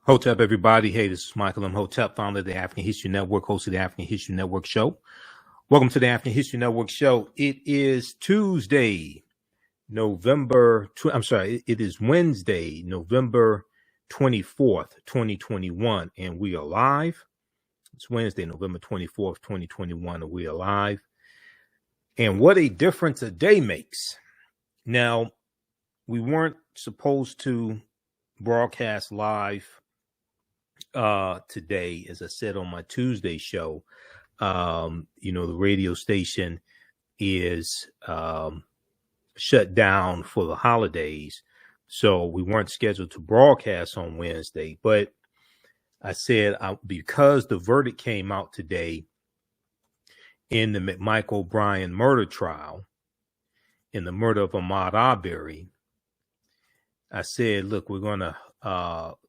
Hotep, everybody. Hey, this is Michael Imhotep, founder of the African History Network, host of the African History Network show. Welcome to the African History Network show. It is Tuesday, it is Wednesday, November 24th, 2021, and we are live. It's Wednesday, November 24th, 2021, and we are live. And what a difference a day makes. Now, we weren't supposed to broadcast live today, as I said on my Tuesday show. The radio station is shut down for the holidays, so we weren't scheduled to broadcast on Wednesday. But I said because the verdict came out today in the McMichael Bryan murder trial, in the murder of Ahmaud Arbery, I said, look, we're going to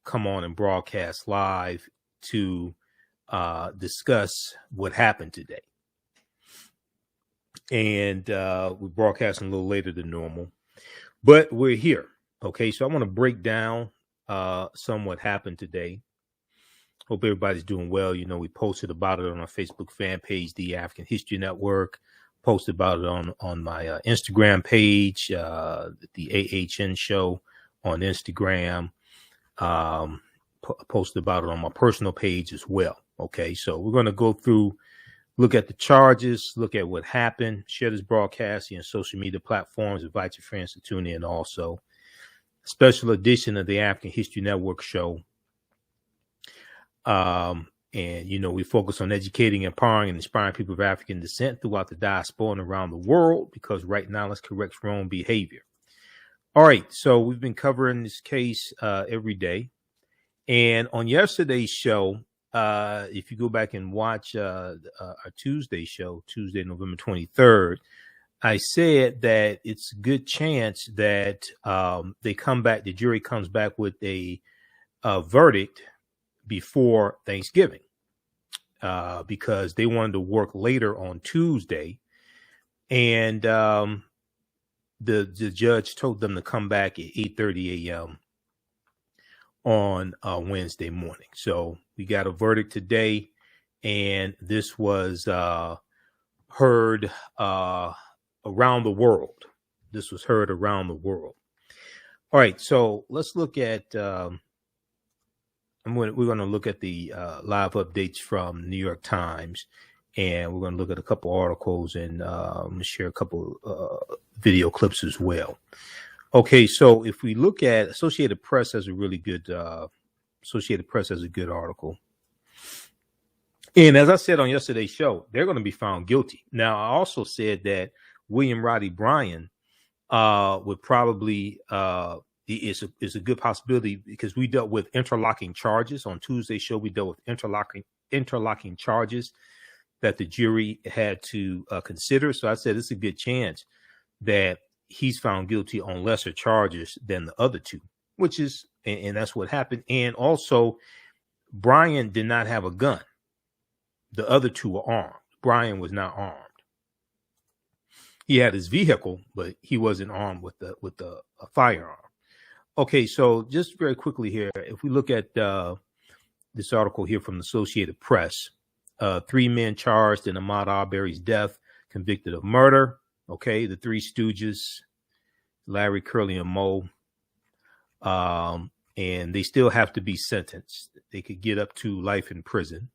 come on and broadcast live to discuss what happened today. And we're broadcasting a little later than normal, but we're here. Okay, so I want to break down some what happened today. Hope everybody's doing well. You know, we posted about it on our Facebook fan page, The African History Network. Posted about it on my Instagram page, the TheAHNShow on Instagram. Posted about it on my personal page as well. Okay, so we're going to go through, look at the charges, look at what happened, share this broadcast on social media platforms, invite your friends to tune in also. Special edition of the African History Network show. And, you know, we focus on educating, empowering, and inspiring people of African descent throughout the diaspora and around the world, because right knowledge corrects wrong behavior. All right, so we've been covering this case every day. And on yesterday's show, if you go back and watch our Tuesday show, Tuesday, November 23rd, I said that it's a good chance that the jury comes back with a verdict before Thanksgiving, because they wanted to work later on Tuesday, and the judge told them to come back at 8:30 a.m. on Wednesday morning. So we got a verdict today, and this was heard around the world. This was heard around the world. All right, so let's look at. We're going to look at the live updates from New York Times, and we're going to look at a couple articles and share a couple video clips as well. Okay, so if we look at Associated Press has a really good article. And as I said on yesterday's show, they're going to be found guilty. Now, I also said that William Roddy Bryan would probably is a good possibility, because we dealt with interlocking charges on Tuesday's show. We dealt with interlocking charges that the jury had to consider. So I said it's a good chance that he's found guilty on lesser charges than the other two, which is, and that's what happened. And also, Bryan did not have a gun. The other two were armed. Bryan was not armed. He had his vehicle, but he wasn't armed with a firearm. Okay, so just very quickly here, if we look at this article here from the Associated Press, 3 men charged in Ahmaud Arbery's death, convicted of murder. Okay, the Three Stooges, Larry, Curly, and Moe, and they still have to be sentenced. They could get up to life in prison.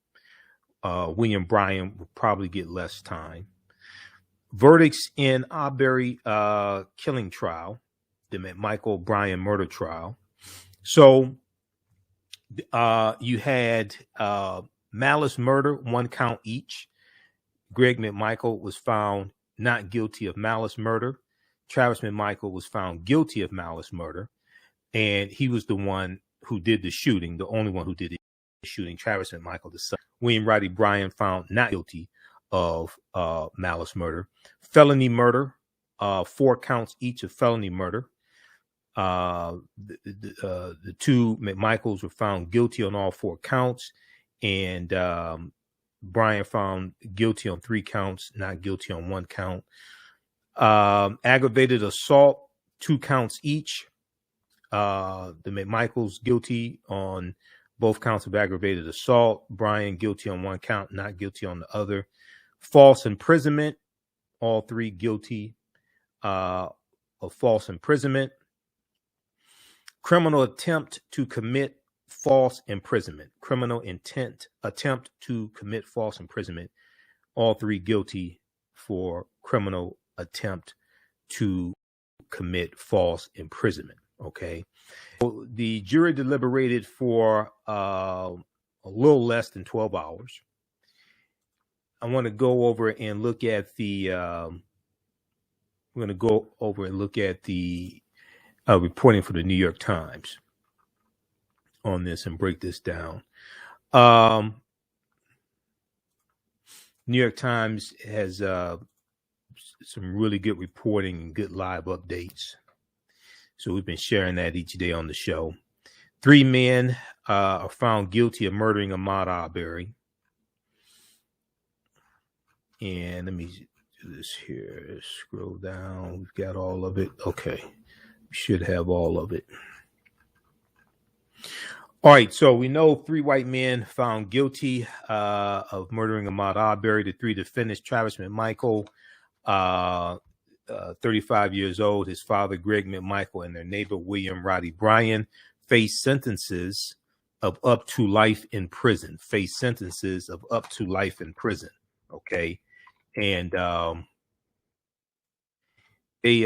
William Bryan will probably get less time. Verdicts in Arbery killing trial, the McMichael Bryan murder trial. So you had Malice murder, 1 count each. Greg McMichael was found not guilty of Malice murder. Travis McMichael was found guilty of Malice murder, and he was the one who did the shooting, the only one who did the shooting. Travis McMichael, the son. William Roddy Bryan found not guilty of Malice murder. Felony murder, 4 counts each of felony murder. The 2 McMichaels were found guilty on all 4 counts, and Bryan found guilty on 3 counts, not guilty on 1 count. Aggravated assault, 2 counts each. The McMichaels guilty on both counts of aggravated assault. Brian guilty on one count, not guilty on the other. False imprisonment, all three guilty of false imprisonment. Criminal attempt to commit false imprisonment. Criminal attempt to commit false imprisonment. All three guilty for criminal attempt to commit false imprisonment. Okay. So the jury deliberated for a little less than 12 hours. I want to go over and look at the reporting for the New York Times on this and break this down. New York Times has some really good reporting and good live updates. So we've been sharing that each day on the show. 3 men are found guilty of murdering Ahmaud Arbery. And let me do this here. Scroll down. We've got all of it. Okay. We should have all of it. All right. So we know 3 white men found guilty of murdering Ahmaud Arbery. The 3 defendants, Travis McMichael, 35 years old, his father, Greg McMichael, and their neighbor, William Roddy Bryan, face sentences of up to life in prison. Okay. And they,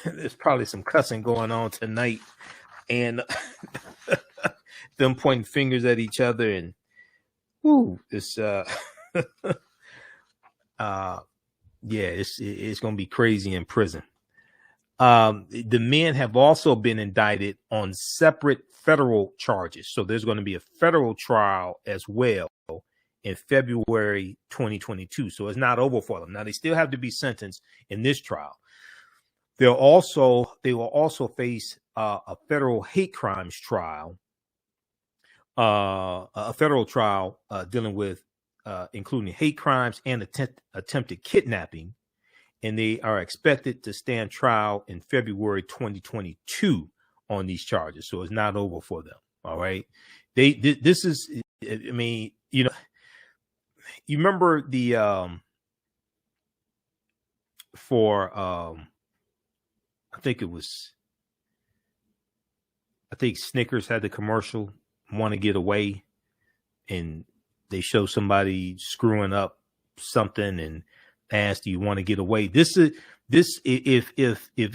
there's probably some cussing going on tonight, and them pointing fingers at each other, and it's it's gonna be crazy in prison. The men have also been indicted on separate federal charges, so there's going to be a federal trial as well in February 2022. So it's not over for them. Now they still have to be sentenced in this trial. They will also face a federal hate crimes trial, a federal trial dealing with including hate crimes and attempted kidnapping, and they are expected to stand trial in February 2022 on these charges. So it's not over for them. All right, this is, I mean, you remember the I think Snickers had the commercial, Want to Get Away, and they show somebody screwing up something and ask, do you want to get away? If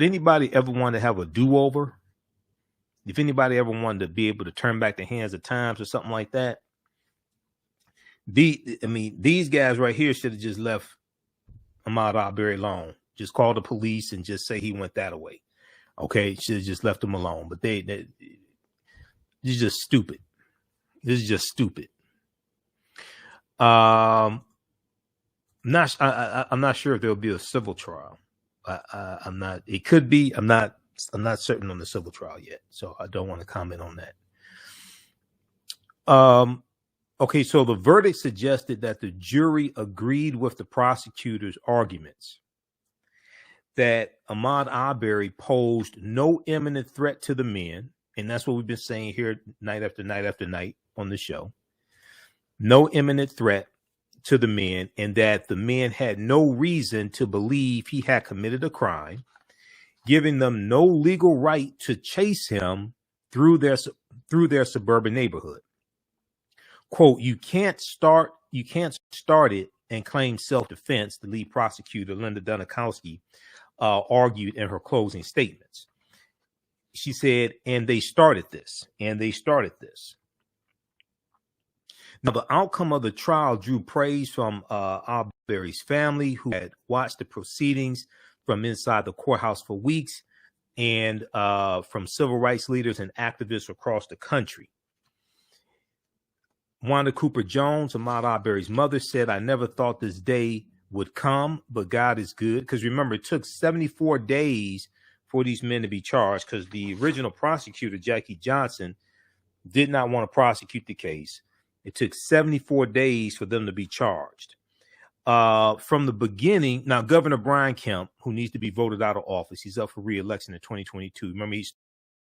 anybody ever wanted to have a do-over, if anybody ever wanted to be able to turn back the hands of times or something like that, these guys right here should have just left Ahmaud Arbery alone. Just call the police and just say he went that way. Okay, should have just left him alone. But this is just stupid. This is just stupid. I'm not sure if there'll be a civil trial. I'm not. It could be. I'm not certain on the civil trial yet, so I don't want to comment on that. Okay, so the verdict suggested that the jury agreed with the prosecutor's arguments that Ahmaud Arbery posed no imminent threat to the men, and that's what we've been saying here night after night after night on the show. No imminent threat to the men, and that the men had no reason to believe he had committed a crime, giving them no legal right to chase him through their suburban neighborhood. Quote, you can't start it and claim self-defense, the lead prosecutor, Linda Dunikowski, argued in her closing statements. She said, and they started this. Now, the outcome of the trial drew praise from Arbery's family, who had watched the proceedings from inside the courthouse for weeks, and from civil rights leaders and activists across the country. Wanda Cooper Jones, Ahmaud Arbery's mother, said, I never thought this day would come, but God is good. Because remember, it took 74 days for these men to be charged, because the original prosecutor, Jackie Johnson, did not want to prosecute the case. It took 74 days for them to be charged. From the beginning, now Governor Brian Kemp, who needs to be voted out of office, he's up for re-election in 2022. Remember,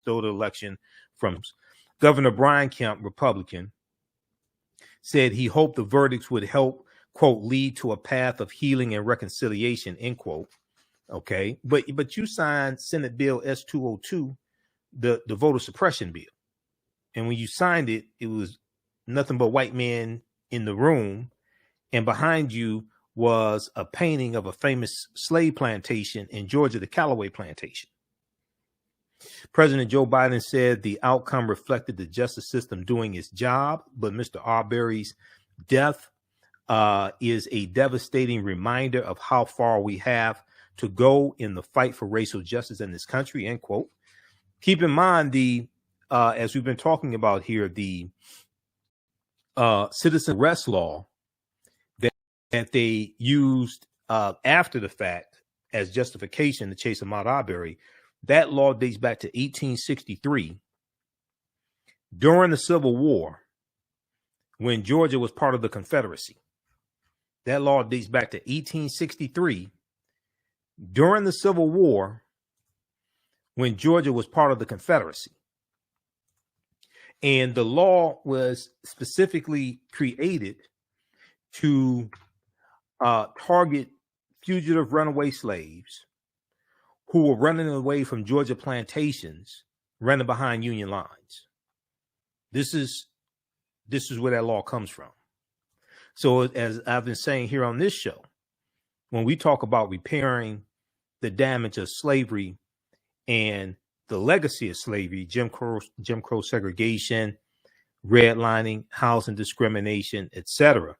stole the election from Governor Brian Kemp, Republican, said he hoped the verdicts would help, quote, lead to a path of healing and reconciliation, end quote. Okay. But you signed Senate Bill S-202, the voter suppression bill. And when you signed it, it was nothing but white men in the room. And behind you was a painting of a famous slave plantation in Georgia, the Callaway Plantation. President Joe Biden said the outcome reflected the justice system doing its job, but Mr. Arbery's death is a devastating reminder of how far we have to go in the fight for racial justice in this country, end quote. Keep in mind, as we've been talking about here, the citizen arrest law that they used after the fact as justification to chase Ahmaud Arbery, that law dates back to 1863, during the Civil War, when Georgia was part of the Confederacy. That law dates back to 1863, during the Civil War, when Georgia was part of the Confederacy. And the law was specifically created to target fugitive runaway slaves who were running away from Georgia plantations, running behind Union lines. This is where that law comes from. So as I've been saying here on this show, when we talk about repairing the damage of slavery and the legacy of slavery, Jim Crow segregation, redlining, housing discrimination, etc.,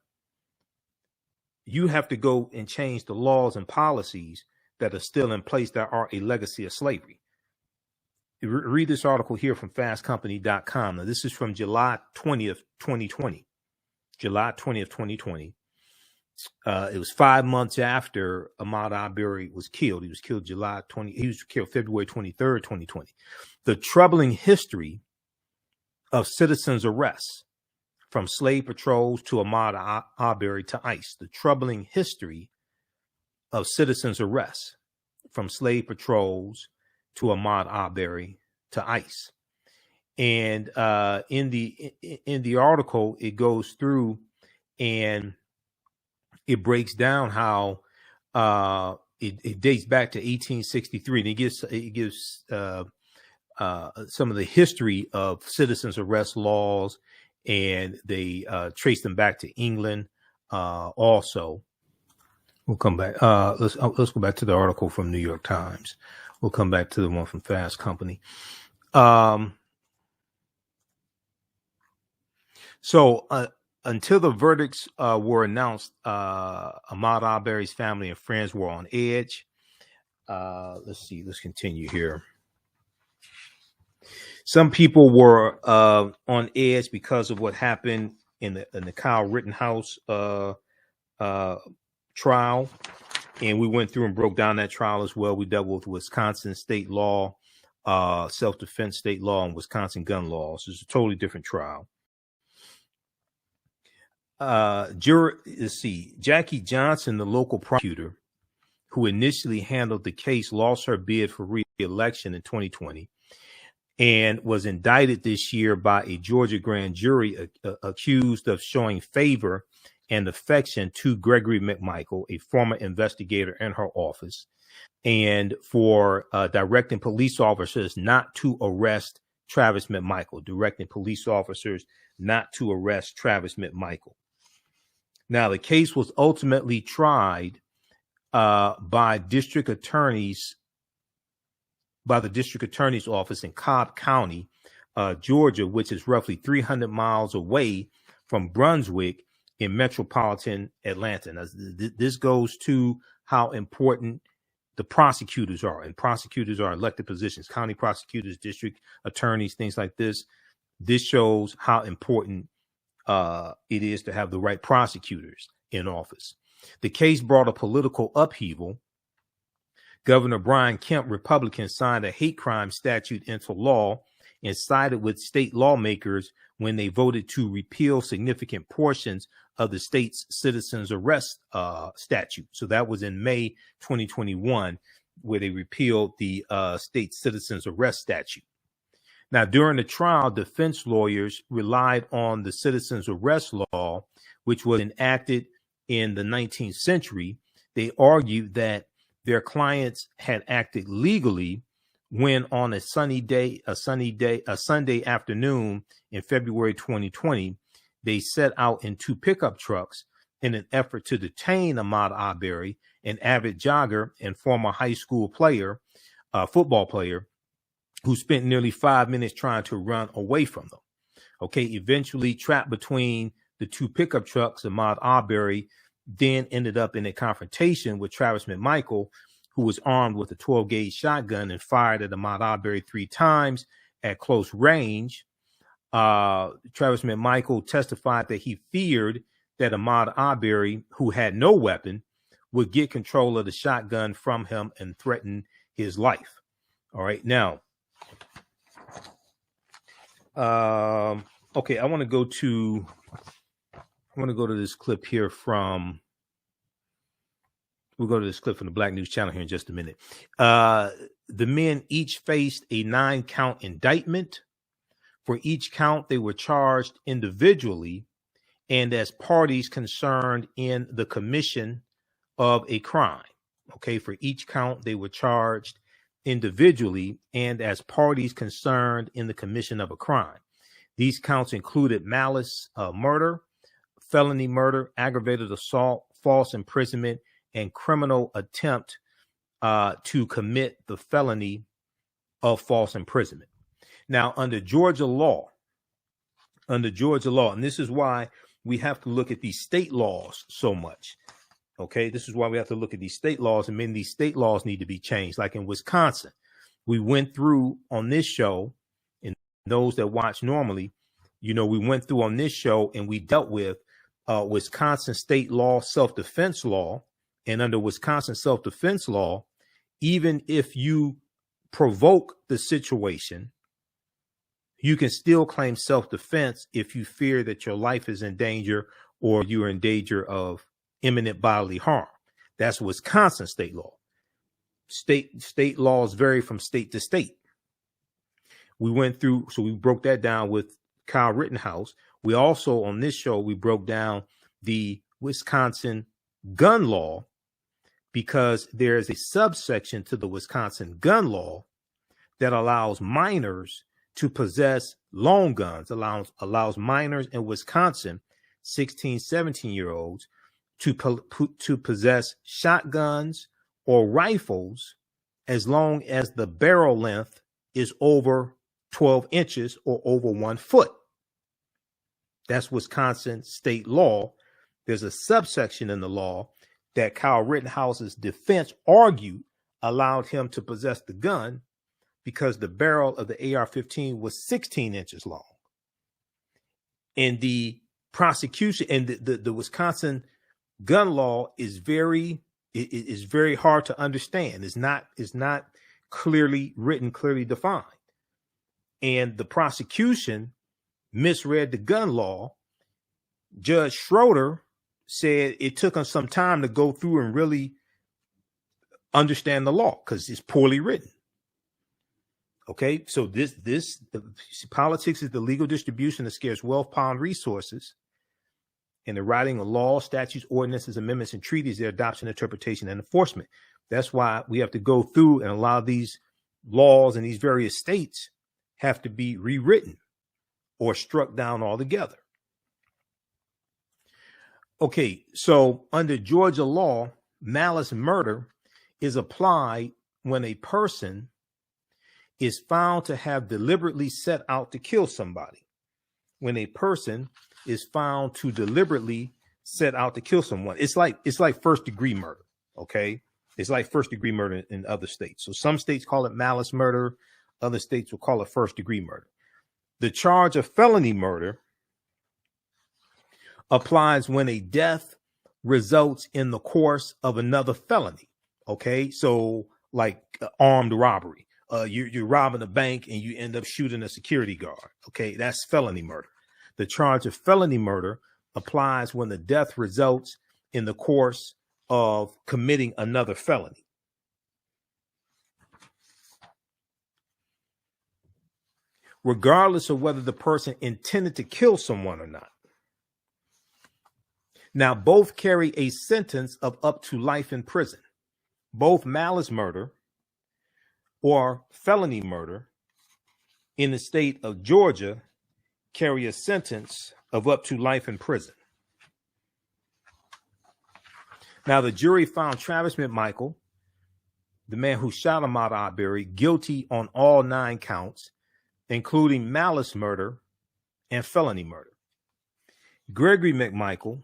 you have to go and change the laws and policies that are still in place that are a legacy of slavery. Read this article here from fastcompany.com. Now, this is from July 20th, 2020. July 20th, 2020. It was 5 months after Ahmaud Arbery was killed. He was killed February 23rd, 2020. The troubling history of citizens' arrests, from slave patrols to Ahmaud Arbery to ICE. The troubling history of citizens' arrests, from slave patrols to Ahmaud Arbery to ICE. And in the article, it goes through and it breaks down how it dates back to 1863, and it gives some of the history of citizens' arrest laws, and they trace them back to England. Also, we'll come back. Let's go back to the article from New York Times. We'll come back to the one from Fast Company. So until the verdicts were announced, Ahmaud Arbery's family and friends were on edge. Let's see. Let's continue here. Some people were on edge because of what happened in the Kyle Rittenhouse trial. And we went through and broke down that trial as well. We dealt with Wisconsin state law, self-defense state law, and Wisconsin gun laws. It's a totally different trial. Let's see. Jackie Johnson, the local prosecutor who initially handled the case, lost her bid for re-election in 2020 and was indicted this year by a Georgia grand jury accused of showing favor and affection to Gregory McMichael, a former investigator in her office, and for directing police officers not to arrest Travis McMichael, Now, the case was ultimately tried by the district attorney's office in Cobb County, Georgia, which is roughly 300 miles away from Brunswick in metropolitan Atlanta. Now, this goes to how important the prosecutors are, and prosecutors are elected positions, county prosecutors, district attorneys, things like this. This shows how important it is to have the right prosecutors in office. The case brought a political upheaval. Governor Brian Kemp, Republican, signed a hate crime statute into law and sided with state lawmakers when they voted to repeal significant portions of the state's citizens arrest statute. So that was in May 2021, where they repealed the state citizens arrest statute. Now, during the trial, defense lawyers relied on the citizen's arrest law, which was enacted in the 19th century. They argued that their clients had acted legally when on a Sunday afternoon in February 2020, they set out in two pickup trucks in an effort to detain Ahmaud Arbery, an avid jogger and former high school football player, who spent nearly 5 minutes trying to run away from them. Okay, eventually trapped between the two pickup trucks, Ahmaud Arbery then ended up in a confrontation with Travis McMichael, who was armed with a 12-gauge shotgun and fired at Ahmaud Arbery 3 times at close range. Travis McMichael testified that he feared that Ahmaud Arbery, who had no weapon, would get control of the shotgun from him and threaten his life. All right, now, okay, I want to go to this clip here from. We'll go to this clip from the Black News Channel here in just a minute. The men each faced a 9-count indictment. For each count, they were charged individually and as parties concerned in the commission of a crime. Okay, for each count, they were charged individually and as parties concerned in the commission of a crime. These counts included malice, murder, felony murder, aggravated assault, false imprisonment, and criminal attempt to commit the felony of false imprisonment. Now, under Georgia law, and this is why we have to look at these state laws so much. Okay, this is why we have to look at these state laws, and many of these state laws need to be changed. Like in Wisconsin, we went through on this show, and those that watch normally, we went through on this show and we dealt with Wisconsin state law, self-defense law. And under Wisconsin self-defense law, even if you provoke the situation, you can still claim self-defense if you fear that your life is in danger or you're in danger of imminent bodily harm. That's Wisconsin state law. State laws vary from state to state. We went through, so we broke that down with Kyle Rittenhouse. We also, on this show, we broke down the Wisconsin gun law, because there is a subsection to the Wisconsin gun law that allows minors to possess long guns, allows minors in Wisconsin, 16, 17-year-olds, to possess shotguns or rifles as long as the barrel length is over 12 inches or over 1 foot. That's Wisconsin state law. There's a subsection in the law that Kyle Rittenhouse's defense argued allowed him to possess the gun because the barrel of the AR-15 was 16 inches long. And the prosecution and the Wisconsin gun law is very hard to understand. It's not clearly written, clearly defined. And the prosecution misread the gun law. Judge Schroeder said it took him some time to go through and really understand the law because it's poorly written. Okay, so politics is the legal distribution of scarce wealth, power, and resources, and the writing of laws, statutes, ordinances, amendments, and treaties, their adoption, interpretation, and enforcement. That's why we have to go through, and a lot of these laws in these various states have to be rewritten or struck down altogether. Okay, so under Georgia law, malice murder is applied when a person is found to have deliberately set out to kill somebody. When a person is found to deliberately set out to kill someone, it's like first degree murder. Okay, it's like first degree murder in other states. So some states call it malice murder, other states will call it first degree murder. The charge of felony murder applies when a death results in the course of another felony. Okay, so like armed robbery. You're robbing a bank and you end up shooting a security guard. Okay, that's felony murder. The charge of felony murder applies when the death results in the course of committing another felony. regardless of whether the person intended to kill someone or not. Now, both carry a sentence of up to life in prison. Both malice murder or felony murder in the state of Georgia carry a sentence of up to life in prison. Now, the jury found Travis McMichael, the man who shot Ahmaud Arbery, guilty on all 9 counts, including malice murder and felony murder. Gregory McMichael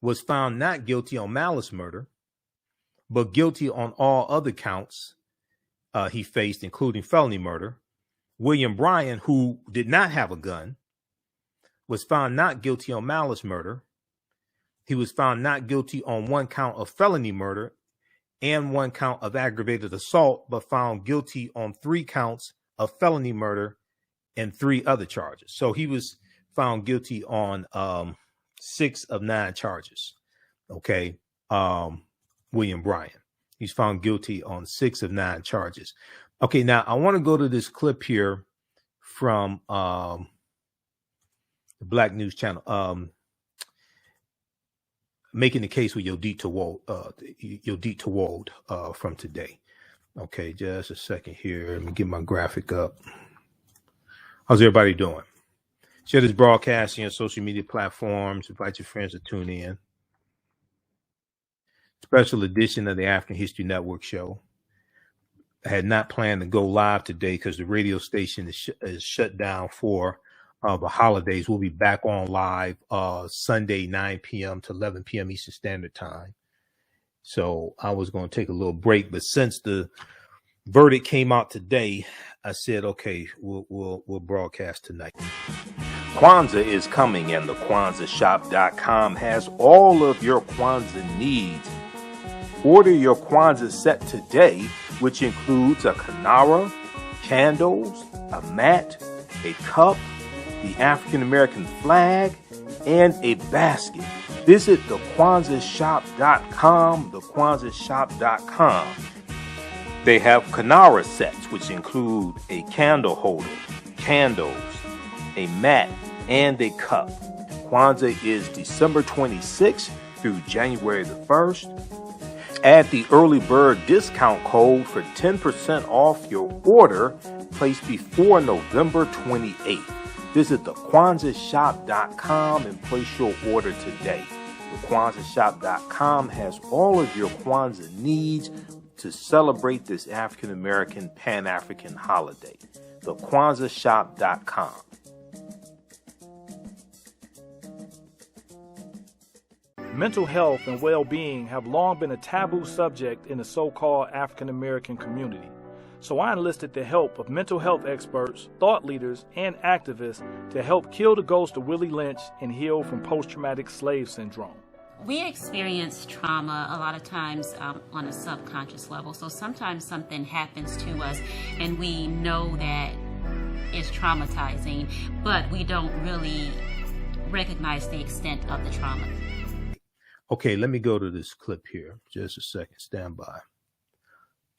was found not guilty on malice murder, but guilty on all other counts he faced, including felony murder. William Bryan, who did not have a gun, was found not guilty on malice murder. He was found not guilty on 1 count of felony murder and 1 count of aggravated assault, but found guilty on 3 counts of felony murder and 3 other charges. So he was found guilty on 6 of 9 charges. Okay. William Bryan. He's found guilty on 6 of 9 charges. Okay, now I want to go to this clip here from the Black News Channel. Making the case with Yodit Tawod from today. Okay, just a second here. Let me get my graphic up. How's everybody doing? Share this broadcast on your social media platforms. Invite your friends to tune in. Special edition of the African History Network show. I had not planned to go live today because the radio station is shut down for the holidays. We'll be back on live Sunday, 9 p.m. to 11 p.m. Eastern Standard Time. So I was going to take a little break, but since the verdict came out today, I said, okay, we'll broadcast tonight. Kwanzaa is coming, and the TheAHNShow.com has all of your Kwanzaa needs. Order your Kwanzaa set today, which includes a kinara, candles, a mat, a cup, the African American flag, and a basket. Visit TheAHNShow.com, TheAHNShow.com. They have kinara sets, which include a candle holder, candles, a mat, and a cup. Kwanzaa is December 26th through January the 1st. Add the early bird discount code for 10% off your order placed before November 28th. Visit TheAHNShop.com and place your order today. TheAHNShop.com has all of your Kwanzaa needs to celebrate this African American Pan-African holiday. TheAHNShop.com. Mental health and well-being have long been a taboo subject in the so-called African American community. So I enlisted the help of mental health experts, thought leaders, and activists to help kill the ghost of Willie Lynch and heal from post-traumatic slave syndrome. We experience trauma a lot of times on a subconscious level. So sometimes something happens to us and we know that it's traumatizing, but we don't really recognize the extent of the trauma. Okay, let me go to this clip here. Just a second. Stand by.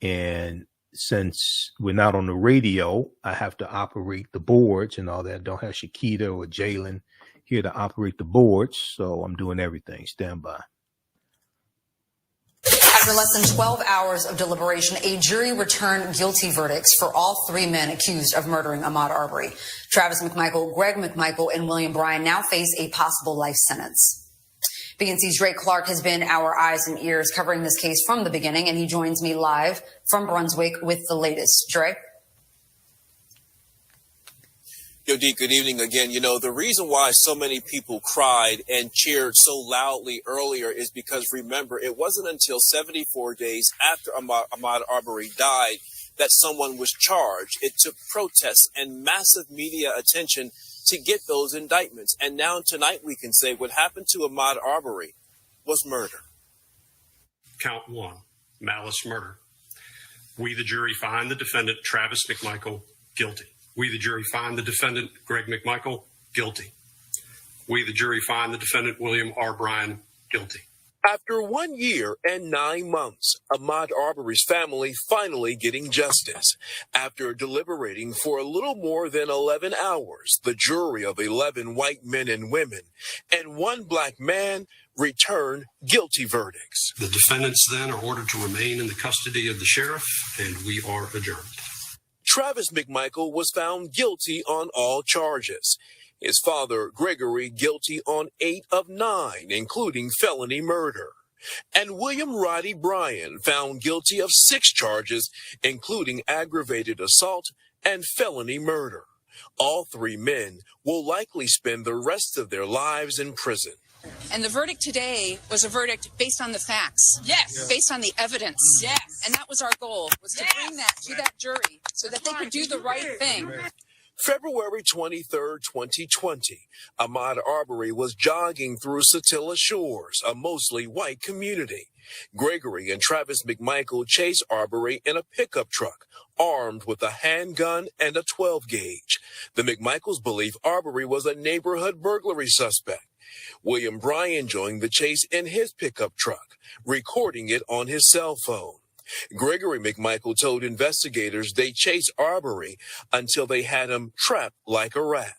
And since we're not on the radio, I have to operate the boards and all that. I don't have Shakita or Jalen here to operate the boards, so I'm doing everything. Stand by. After less than 12 hours of deliberation, a jury returned guilty verdicts for all 3 men accused of murdering Ahmaud Arbery. Travis McMichael, Greg McMichael, and William Bryan now face a possible life sentence. BNC's Drake Clark has been our eyes and ears covering this case from the beginning, and he joins me live from Brunswick with the latest. Drake? Dee, good evening again. You know, the reason why so many people cried and cheered so loudly earlier is because, remember, it wasn't until 74 days after Ahmaud Arbery died that someone was charged. It took protests and massive media attention to get those indictments. And now tonight we can say what happened to Ahmaud Arbery was murder. Count 1, malice murder. We, the jury, find the defendant, Travis McMichael, guilty. We, the jury, find the defendant, Greg McMichael, guilty. We, the jury, find the defendant, William R. Bryan, guilty. After 1 year and 9 months, Ahmaud Arbery's family finally getting justice. After deliberating for a little more than 11 hours, the jury of 11 white men and women and 1 black man returned guilty verdicts. The defendants then are ordered to remain in the custody of the sheriff, and we are adjourned. Travis McMichael was found guilty on all charges. His father, Gregory, guilty on 8 of 9, including felony murder. And William Roddy Bryan found guilty of 6 charges, including aggravated assault and felony murder. All 3 men will likely spend the rest of their lives in prison. And the verdict today was a verdict based on the facts. Yes. Based on the evidence. Yes. And that was our goal, was to bring that to that jury so that they could do the right thing. February 23, 2020, Ahmaud Arbery was jogging through Satilla Shores, a mostly white community. Gregory and Travis McMichael chased Arbery in a pickup truck, armed with a handgun and a 12-gauge. The McMichaels believe Arbery was a neighborhood burglary suspect. William Bryan joined the chase in his pickup truck, recording it on his cell phone. Gregory McMichael told investigators they chased Arbery until they had him trapped like a rat.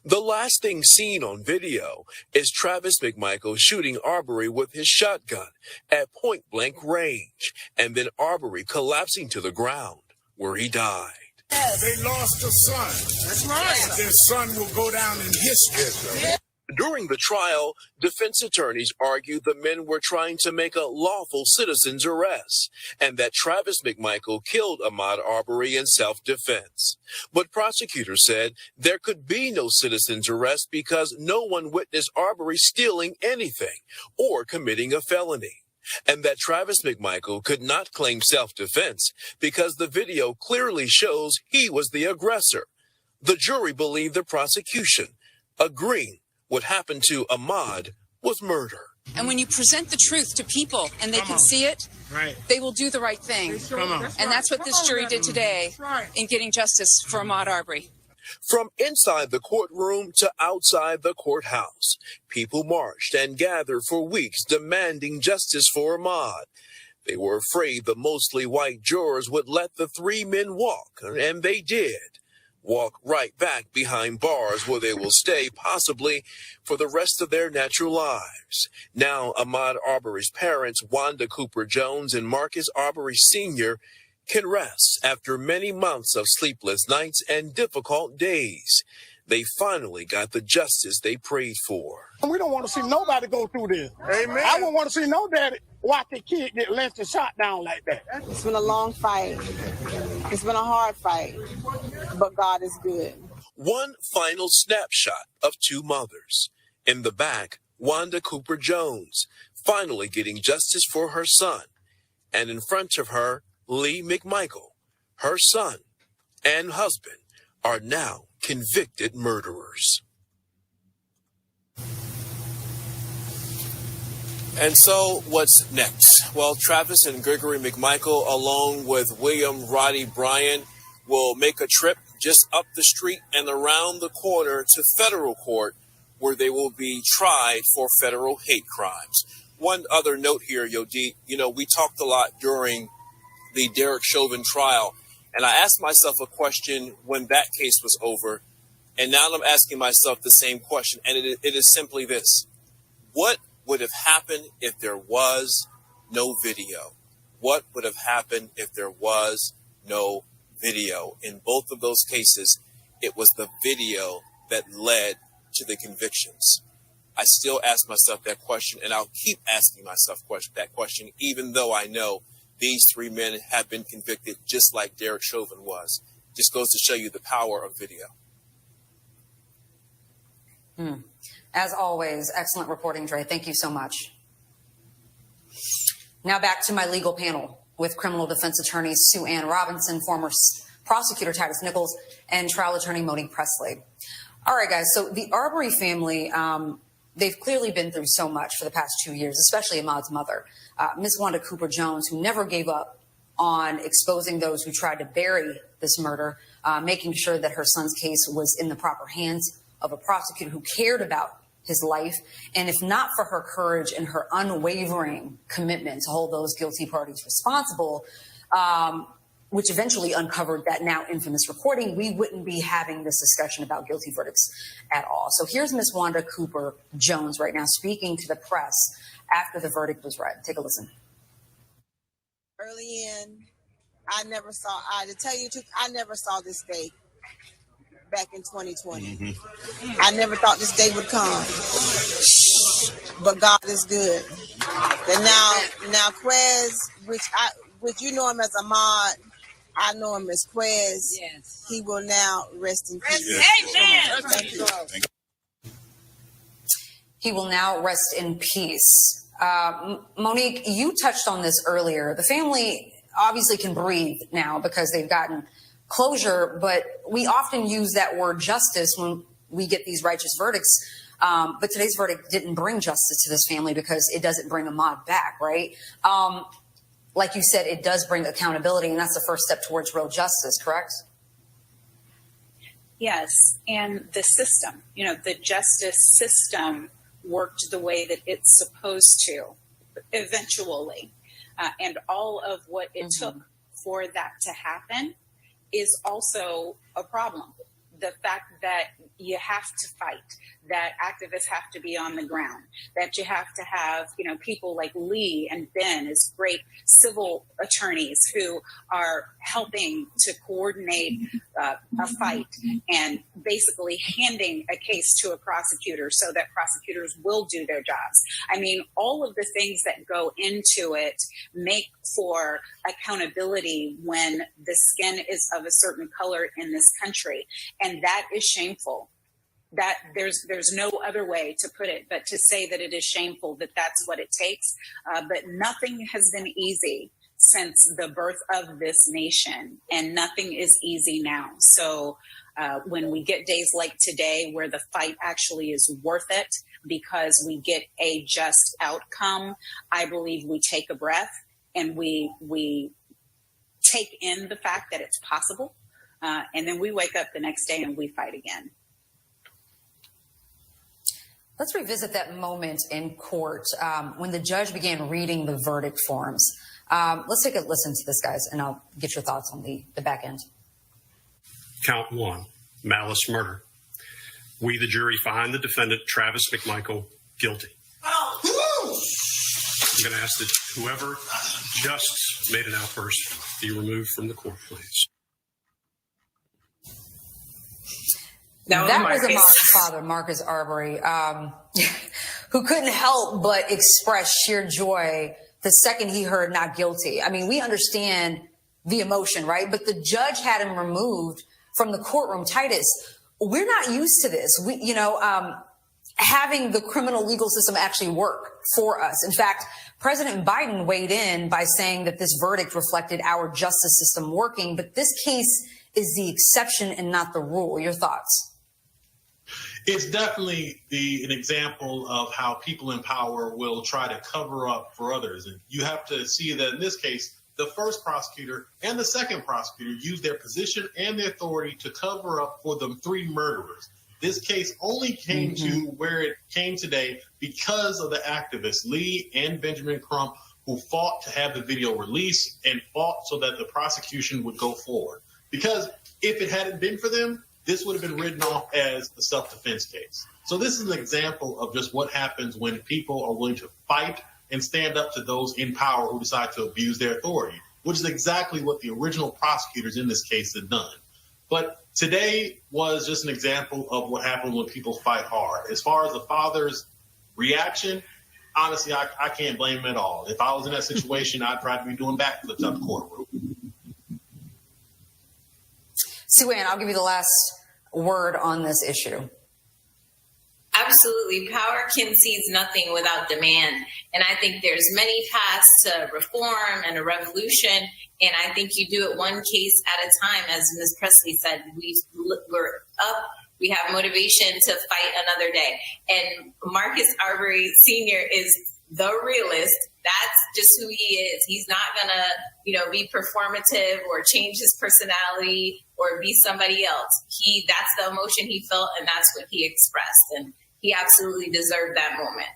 The last thing seen on video is Travis McMichael shooting Arbery with his shotgun at point-blank range, and then Arbery collapsing to the ground, where he died. Oh, they lost a son. That's right. Their son will go down in history. During the trial, defense attorneys argued the men were trying to make a lawful citizen's arrest and that Travis McMichael killed Ahmaud Arbery in self-defense. But prosecutors said there could be no citizen's arrest because no one witnessed Arbery stealing anything or committing a felony, and that Travis McMichael could not claim self-defense because the video clearly shows he was the aggressor. The jury believed the prosecution, agreeing what happened to Ahmaud was murder. And when you present the truth to people and they can see it, they will do the right thing. And that's what this jury did today in getting justice for Ahmaud Arbery. From inside the courtroom to outside the courthouse, people marched and gathered for weeks demanding justice for Ahmaud. They were afraid the mostly white jurors would let the 3 men walk, and they did. Walk right back behind bars where they will stay possibly for the rest of their natural lives. Now, Ahmaud Arbery's parents, Wanda Cooper Jones and Marcus Arbery Sr., can rest after many months of sleepless nights and difficult days. They finally got the justice they prayed for. We don't want to see nobody go through this. Amen. I don't want to see no daddy watch their kid get lynched and shot down like that. It's been a long fight. It's been a hard fight, but God is good. One final snapshot of 2 mothers. In the back, Wanda Cooper Jones, finally getting justice for her son. And in front of her, Lee McMichael, her son and husband, are now convicted murderers. And so what's next? Well, Travis and Gregory McMichael, along with William Roddy Bryan, will make a trip just up the street and around the corner to federal court, where they will be tried for federal hate crimes. One other note here, Yodit, we talked a lot during the Derek Chauvin trial, and I asked myself a question when that case was over, and now I'm asking myself the same question, and it is simply this. What would have happened if there was no video? What would have happened if there was no video? In both of those cases, it was the video that led to the convictions. I still ask myself that question, and I'll keep asking myself that question, even though I know these 3 men have been convicted just like Derek Chauvin was. Just goes to show you the power of video. As always, excellent reporting, Dre. Thank you so much. Now back to my legal panel with criminal defense attorneys Sue Ann Robinson, former prosecutor Titus Nichols, and trial attorney Monique Presley. All right, guys. So the Arbery family, they've clearly been through so much for the past 2 years, especially Ahmaud's mother, Miss Wanda Cooper Jones, who never gave up on exposing those who tried to bury this murder, making sure that her son's case was in the proper hands of a prosecutor who cared about his life. And if not for her courage and her unwavering commitment to hold those guilty parties responsible, which eventually uncovered that now infamous recording, we wouldn't be having this discussion about guilty verdicts at all. So here's Ms. Wanda Cooper Jones right now speaking to the press after the verdict was read. Take a listen. Early in, I never saw this day back in 2020. I never thought this day would come. But God is good. And now Quez, which you know him as Ahmaud, I know him as Quez. Yes. He will now rest in peace. Amen. Thank you. He will now rest in peace. Monique, you touched on this earlier. The family obviously can breathe now because they've gotten closure, but we often use that word justice when we get these righteous verdicts. But today's verdict didn't bring justice to this family because it doesn't bring Ahmaud back, right? Like you said, it does bring accountability, and that's the first step towards real justice, correct? Yes, and the system, the justice system worked the way that it's supposed to eventually. And all of what it took for that to happen is also a problem. The fact that you have to fight, that activists have to be on the ground, that you have to have, people like Lee and Ben as great civil attorneys who are helping to coordinate a fight and basically handing a case to a prosecutor so that prosecutors will do their jobs. I mean, all of the things that go into it make for accountability when the skin is of a certain color in this country. And that is shameful. That there's no other way to put it but to say that it is shameful that that's what it takes. But nothing has been easy since the birth of this nation, and nothing is easy now. So when we get days like today where the fight actually is worth it because we get a just outcome, I believe we take a breath and we take in the fact that it's possible. And then we wake up the next day and we fight again. Let's revisit that moment in court when the judge began reading the verdict forms. Let's take a listen to this, guys, and I'll get your thoughts on the back end. Count 1, malice murder. We, the jury, find the defendant, Travis McMichael, guilty. I'm going to ask that whoever just made an outburst be removed from the court, please. That was Ahmaud's father, Marcus Arbery, who couldn't help but express sheer joy the second he heard not guilty. I mean, we understand the emotion, right? But the judge had him removed from the courtroom. Titus, we're not used to this. Having the criminal legal system actually work for us. In fact, President Biden weighed in by saying that this verdict reflected our justice system working. But this case is the exception and not the rule. Your thoughts? It's definitely an example of how people in power will try to cover up for others. And you have to see that in this case, the first prosecutor and the second prosecutor used their position and their authority to cover up for the 3 murderers. This case only came to where it came today because of the activists, Lee and Benjamin Crump, who fought to have the video released and fought so that the prosecution would go forward. Because if it hadn't been for them, this would have been written off as a self-defense case. So this is an example of just what happens when people are willing to fight and stand up to those in power who decide to abuse their authority, which is exactly what the original prosecutors in this case had done. But today was just an example of what happens when people fight hard. As far as the father's reaction, honestly, I can't blame him at all. If I was in that situation, I'd probably be doing backflips out the courtroom. Sue Ann, I'll give you the last word on this issue. Absolutely. Power concedes nothing without demand. And I think there's many paths to reform and a revolution. And I think you do it one case at a time. As Ms. Presley said, we're up. We have motivation to fight another day. And Marcus Arbery Sr. is the realist. That's just who he is. He's not going to, be performative or change his personality or be somebody else. That's the emotion he felt, and that's what he expressed. And he absolutely deserved that moment.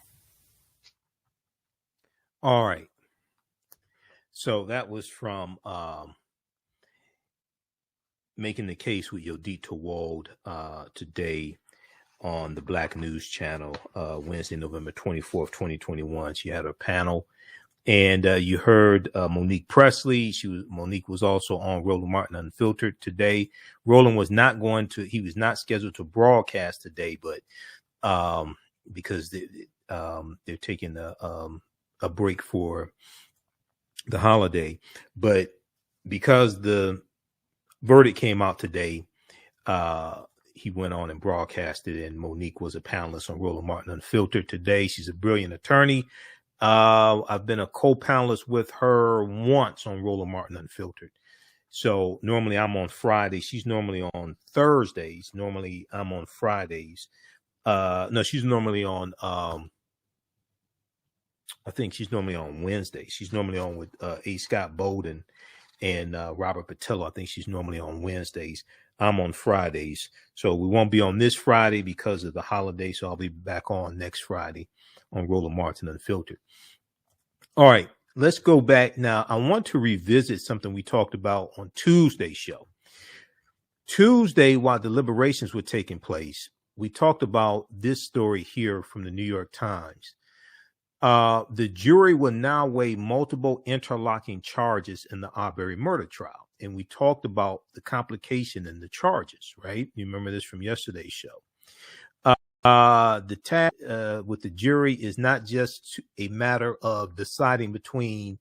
All right. So that was from Making the Case with Yodit Tawald today on the Black News Channel, Wednesday, November 24th, 2021. She had her panel. And you heard Monique Presley. Monique was also on Roland Martin Unfiltered today. Roland was not he was not scheduled to broadcast today, but because they're taking a break for the holiday. But because the verdict came out today, he went on and broadcasted, and Monique was a panelist on Roland Martin Unfiltered today. She's a brilliant attorney. I've been a co-panelist with her once on Roland Martin Unfiltered. So normally I'm on Friday. She's normally on Thursdays. Normally I'm on Fridays. No, she's normally on, I think she's normally on Wednesday. She's normally on with A. Scott Bolden and Robert Patillo. I think she's normally on Wednesdays. I'm on Fridays. So we won't be on this Friday because of the holiday. So I'll be back on next Friday on Roland Martin Unfiltered. All right, let's go back now. I want to revisit something we talked about on Tuesday's show. Tuesday, while deliberations were taking place, we talked about this story here from the New York Times. The jury will now weigh multiple interlocking charges in the Arbery murder trial. And we talked about the complication in the charges, right? You remember this from yesterday's show. The task with the jury is not just a matter of deciding between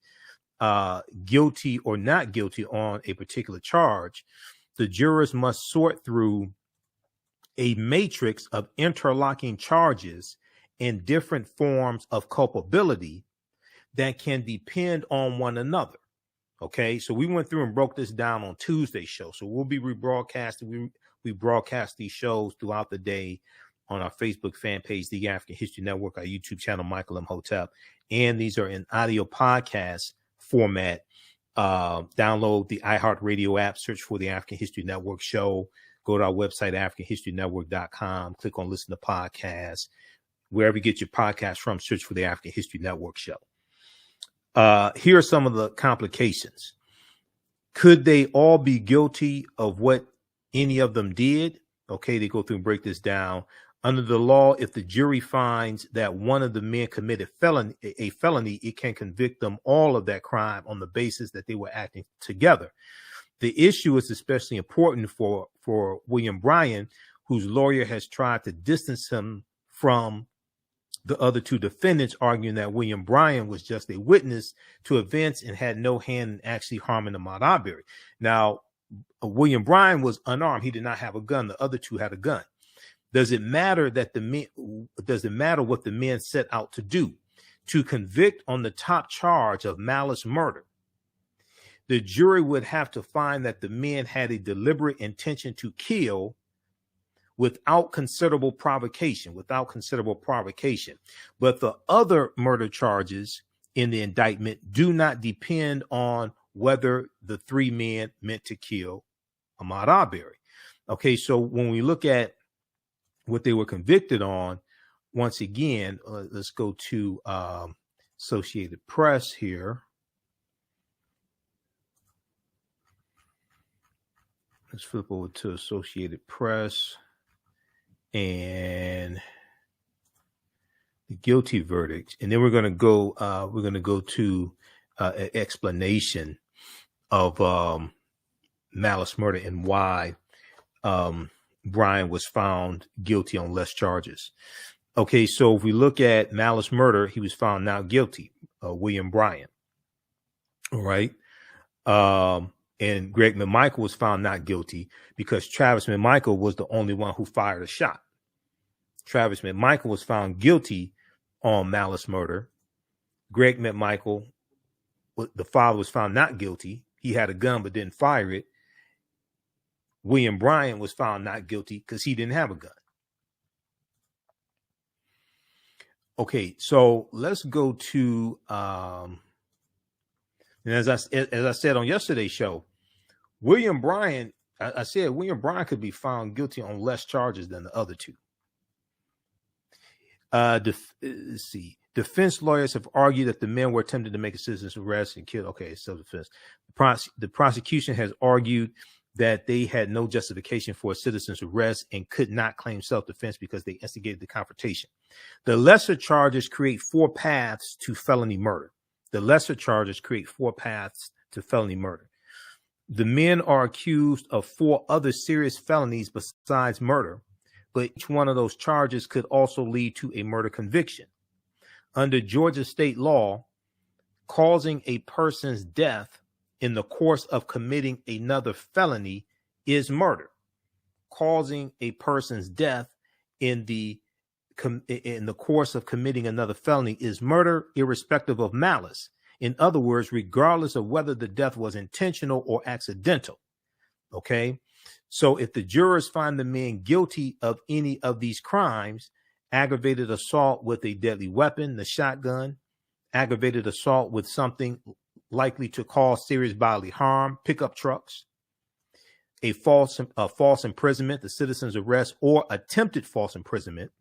guilty or not guilty on a particular charge. The jurors must sort through a matrix of interlocking charges and different forms of culpability that can depend on one another. Okay, so we went through and broke this down on Tuesday's show. So we'll be rebroadcasting. We broadcast these shows throughout the day on our Facebook fan page, The African History Network, our YouTube channel, Michael Imhotep. And these are in audio podcast format. Download the iHeartRadio app, search for the African History Network show. Go to our website, AfricanHistoryNetwork.com. Click on Listen to Podcasts. Wherever you get your podcast from, search for the African History Network show. Here are some of the complications. Could they all be guilty of what any of them did? Okay, they go through and break this down. Under the law, if the jury finds that one of the men committed a felony, it can convict them all of that crime on the basis that they were acting together. The issue is especially important for William Bryan, whose lawyer has tried to distance him from the other two defendants, arguing that William Bryan was just a witness to events and had no hand in actually harming Ahmaud Arbery. Now, William Bryan was unarmed. He did not have a gun. The other two had a gun. Does it matter what the men set out to do? To convict on the top charge of malice murder, the jury would have to find that the men had a deliberate intention to kill without considerable provocation. But the other murder charges in the indictment do not depend on whether the three men meant to kill Ahmaud Arbery. Okay, so when we look at what they were convicted on, once again, let's go to Associated Press here. Let's flip over to Associated Press and the guilty verdict, and then we're going to go to an explanation of malice murder and why Bryan was found guilty on less charges. Okay, so if we look at malice murder, he was found not guilty, William Bryan. All right. And Greg McMichael was found not guilty because Travis McMichael was the only one who fired a shot. Travis McMichael was found guilty on malice murder. Greg McMichael, the father, was found not guilty. He had a gun but didn't fire it. William Bryan was found not guilty because he didn't have a gun. Okay, so let's go to and as I said on yesterday's show, William Bryan, I said William Bryan could be found guilty on less charges than the other two. Let's see. Defense lawyers have argued that the men were attempting to make a citizen's arrest and kill. Okay, self-defense. The prosecution has argued that they had no justification for a citizen's arrest and could not claim self-defense because they instigated the confrontation. The lesser charges create 4 paths to felony murder. The lesser charges create 4 paths to felony murder. The men are accused of 4 other serious felonies besides murder, but each one of those charges could also lead to a murder conviction. Under Georgia state law, causing a person's death in the course of committing another felony is murder. Causing a person's death in the course of committing another felony is murder, irrespective of malice. In other words, regardless of whether the death was intentional or accidental. Okay. So if the jurors find the men guilty of any of these crimes, aggravated assault with a deadly weapon, the shotgun, aggravated assault with something likely to cause serious bodily harm, pickup trucks, a false imprisonment, the citizen's arrest, or attempted false imprisonment,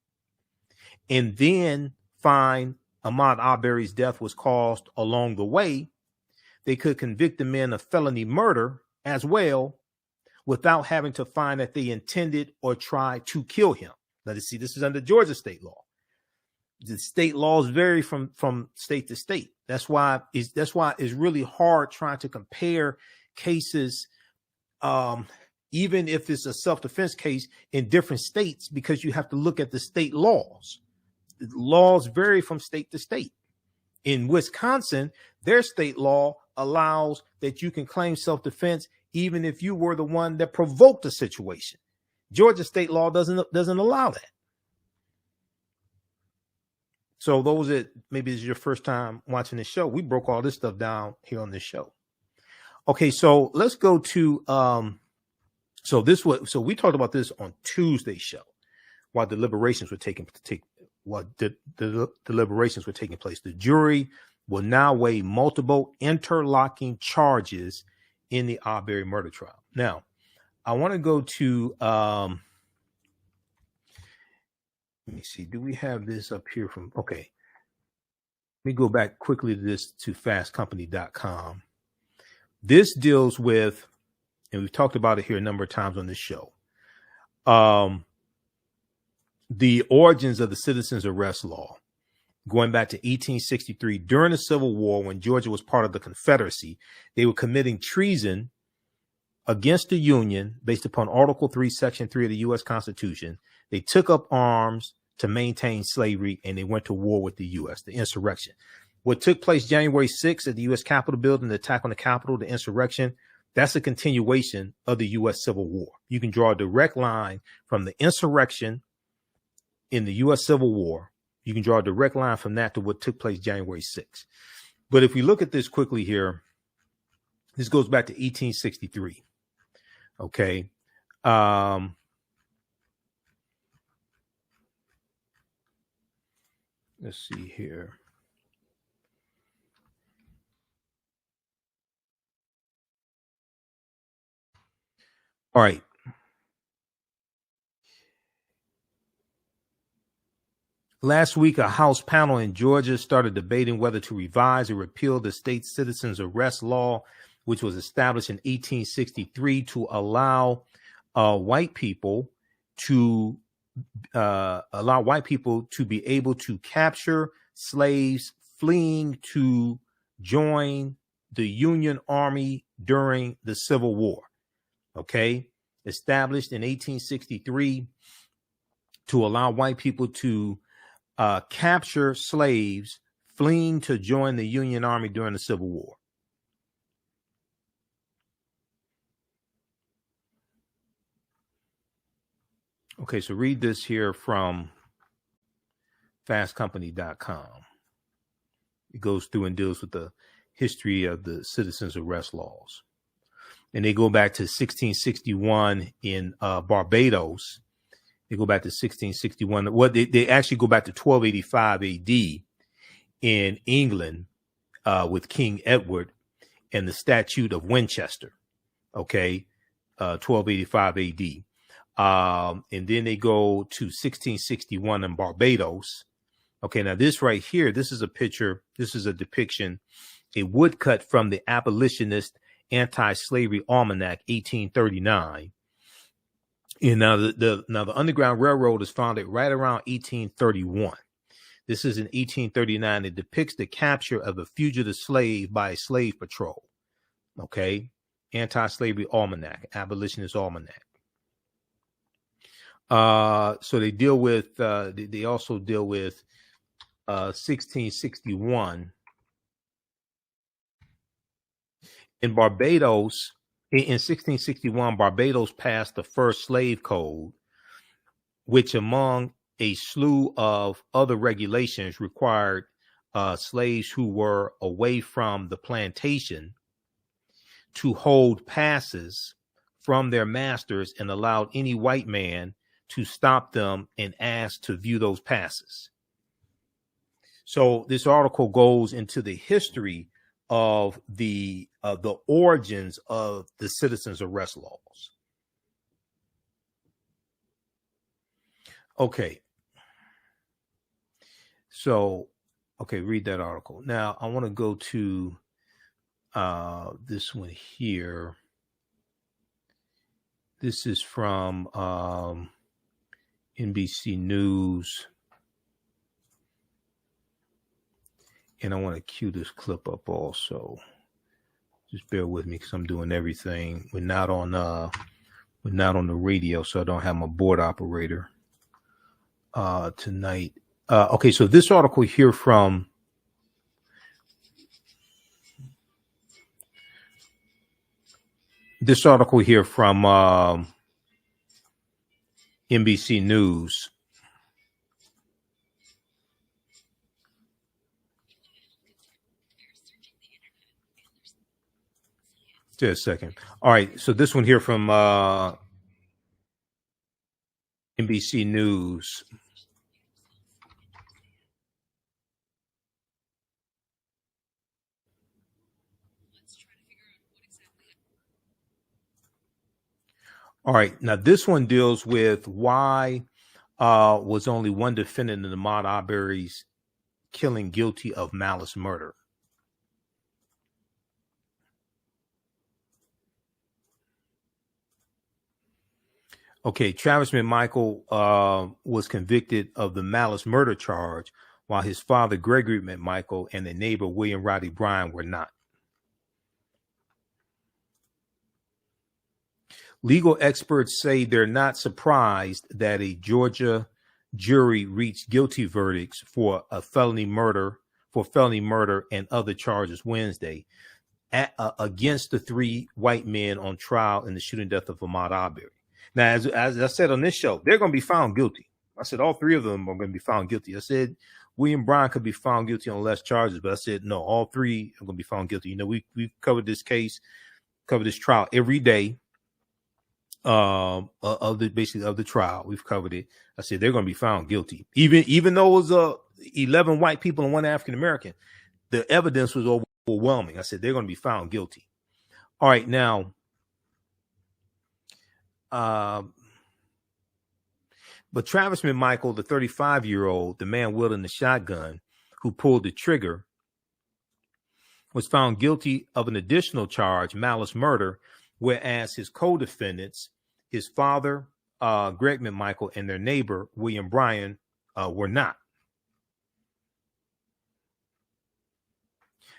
and then find Ahmaud Arbery's death was caused along the way, they could convict the men of felony murder as well without having to find that they intended or tried to kill him. Let us see, this is under Georgia state law. The state laws vary from state to state. That's why it's really hard trying to compare cases, even if it's a self-defense case in different states, because you have to look at the state laws. The laws vary from state to state. In Wisconsin, their state law allows that you can claim self-defense even if you were the one that provoked the situation. Georgia state law doesn't allow that. So those that maybe this is your first time watching this show, we broke all this stuff down here on this show. Okay, so let's go to so we talked about this on Tuesday's show while deliberations were taking place. The jury will now weigh multiple interlocking charges in the Arbery murder trial. Now, I want to go to, let me see, do we have this up here from, okay. Let me go back quickly to fastcompany.com. This deals with, and we've talked about it here a number of times on this show, the origins of the citizen's arrest law, going back to 1863. During the Civil War, when Georgia was part of the Confederacy, they were committing treason against the Union based upon Article 3, Section 3 of the U.S. Constitution. They took up arms to maintain slavery, and they went to war with the U.S., the insurrection. What took place January 6th at the U.S. Capitol building, the attack on the Capitol, the insurrection, that's a continuation of the U.S. Civil War. You can draw a direct line from the insurrection in the U.S. Civil War. You can draw a direct line from that to what took place January 6th. But if we look at this quickly here, this goes back to 1863. Okay. Let's see here. All right. Last week, a House panel in Georgia started debating whether to revise or repeal the state's citizen's arrest law, which was established in 1863 to allow white people to be able to capture slaves fleeing to join the Union Army during the Civil War. Okay, established in 1863 to allow white people to capture slaves fleeing to join the Union Army during the Civil War. Okay, so read this here from fastcompany.com. It goes through and deals with the history of the citizens' arrest laws. And they go back to 1661 in Barbados. They go back to 1661. Well, they actually go back to 1285 AD in England with King Edward and the Statute of Winchester. Okay, 1285 AD. And then they go to 1661 in Barbados. Okay, now this right here, this is a picture, this is a depiction, a woodcut from the Abolitionist Anti-Slavery Almanac, 1839. And now the Underground Railroad is founded right around 1831. This is in 1839. It depicts the capture of a fugitive slave by a slave patrol. Okay, Anti-Slavery Almanac, Abolitionist Almanac. So they deal with. They also deal with 1661 in Barbados. In 1661, Barbados passed the first slave code, which among a slew of other regulations required slaves who were away from the plantation to hold passes from their masters and allowed any white man to stop them and ask to view those passes. So this article goes into the history of the origins of the citizens arrest laws. Okay. So, okay, read that article. Now I want to go to this one here. This is from NBC News. And I want to cue this clip up also. Just bear with me because I'm doing everything. We're not on the radio, so I don't have my board operator tonight. Okay, so this article here from NBC News. Just a second. All right, so this one here from NBC News. All right, now this one deals with why was only one defendant in Ahmaud Arbery's killing guilty of malice murder. Okay, Travis McMichael was convicted of the malice murder charge, while his father, Gregory McMichael, and the neighbor, William Roddy Bryan, were not. Legal experts say they're not surprised that a Georgia jury reached guilty verdicts for felony murder and other charges Wednesday against the three white men on trial in the shooting death of Ahmaud Arbery. Now, as I said on this show, they're going to be found guilty. I said all three of them are going to be found guilty. I said William Bryan could be found guilty on less charges, but I said no, all three are going to be found guilty. You know, we've covered this case, covered this trial every day of the trial. We've covered it. I said they're going to be found guilty, even though it was 11 white people and one African American. The evidence was overwhelming. I said they're going to be found guilty. All right, now. But Travis McMichael, the 35-year-old, the man wielding the shotgun who pulled the trigger, was found guilty of an additional charge, malice murder, whereas his co-defendants, his father, Greg McMichael, and their neighbor, William Bryan, were not.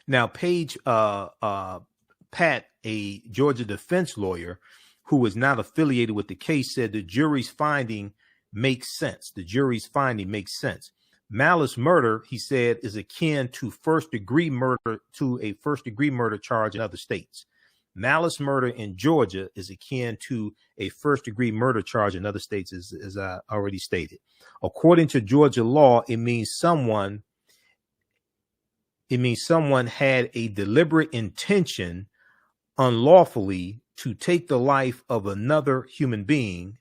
Now, Paige Pat, a Georgia defense lawyer who was not affiliated with the case, said the jury's finding makes sense. The jury's finding makes sense. Malice murder, he said, is akin to first-degree murder, to a first-degree murder charge in other states. Malice murder in Georgia is akin to a first-degree murder charge in other states, as I already stated. According to Georgia law, it means someone had a deliberate intention unlawfully to take the life of another human being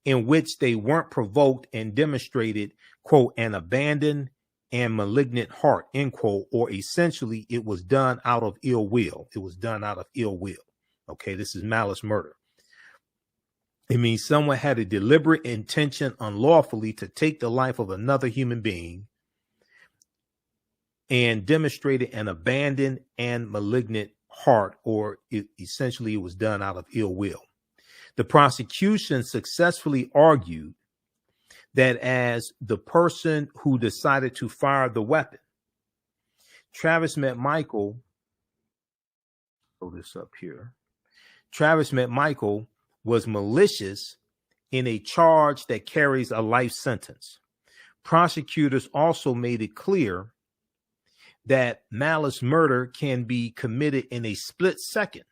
in which they weren't provoked and demonstrated, quote, an abandoned and malignant heart, end quote, or essentially it was done out of ill will. It was done out of ill will. Okay, this is malice murder. It means someone had a deliberate intention unlawfully to take the life of another human being and demonstrated an abandoned and malignant heart, or essentially it was done out of ill will. The prosecution successfully argued that as the person who decided to fire the weapon, Travis McMichael, throw this up here, Travis McMichael was malicious in a charge that carries a life sentence. Prosecutors also made it clear that malice murder can be committed in a split second.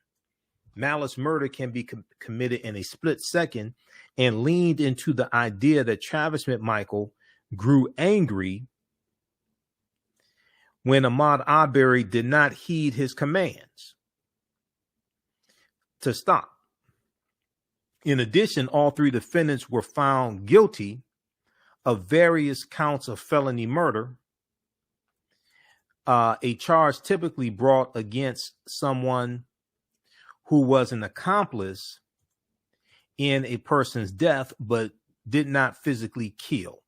Malice murder can be committed in a split second, and leaned into the idea that Travis McMichael grew angry when Ahmaud Arbery did not heed his commands to stop. In addition, all three defendants were found guilty of various counts of felony murder, a charge typically brought against someone who was an accomplice in a person's death but did not physically kill.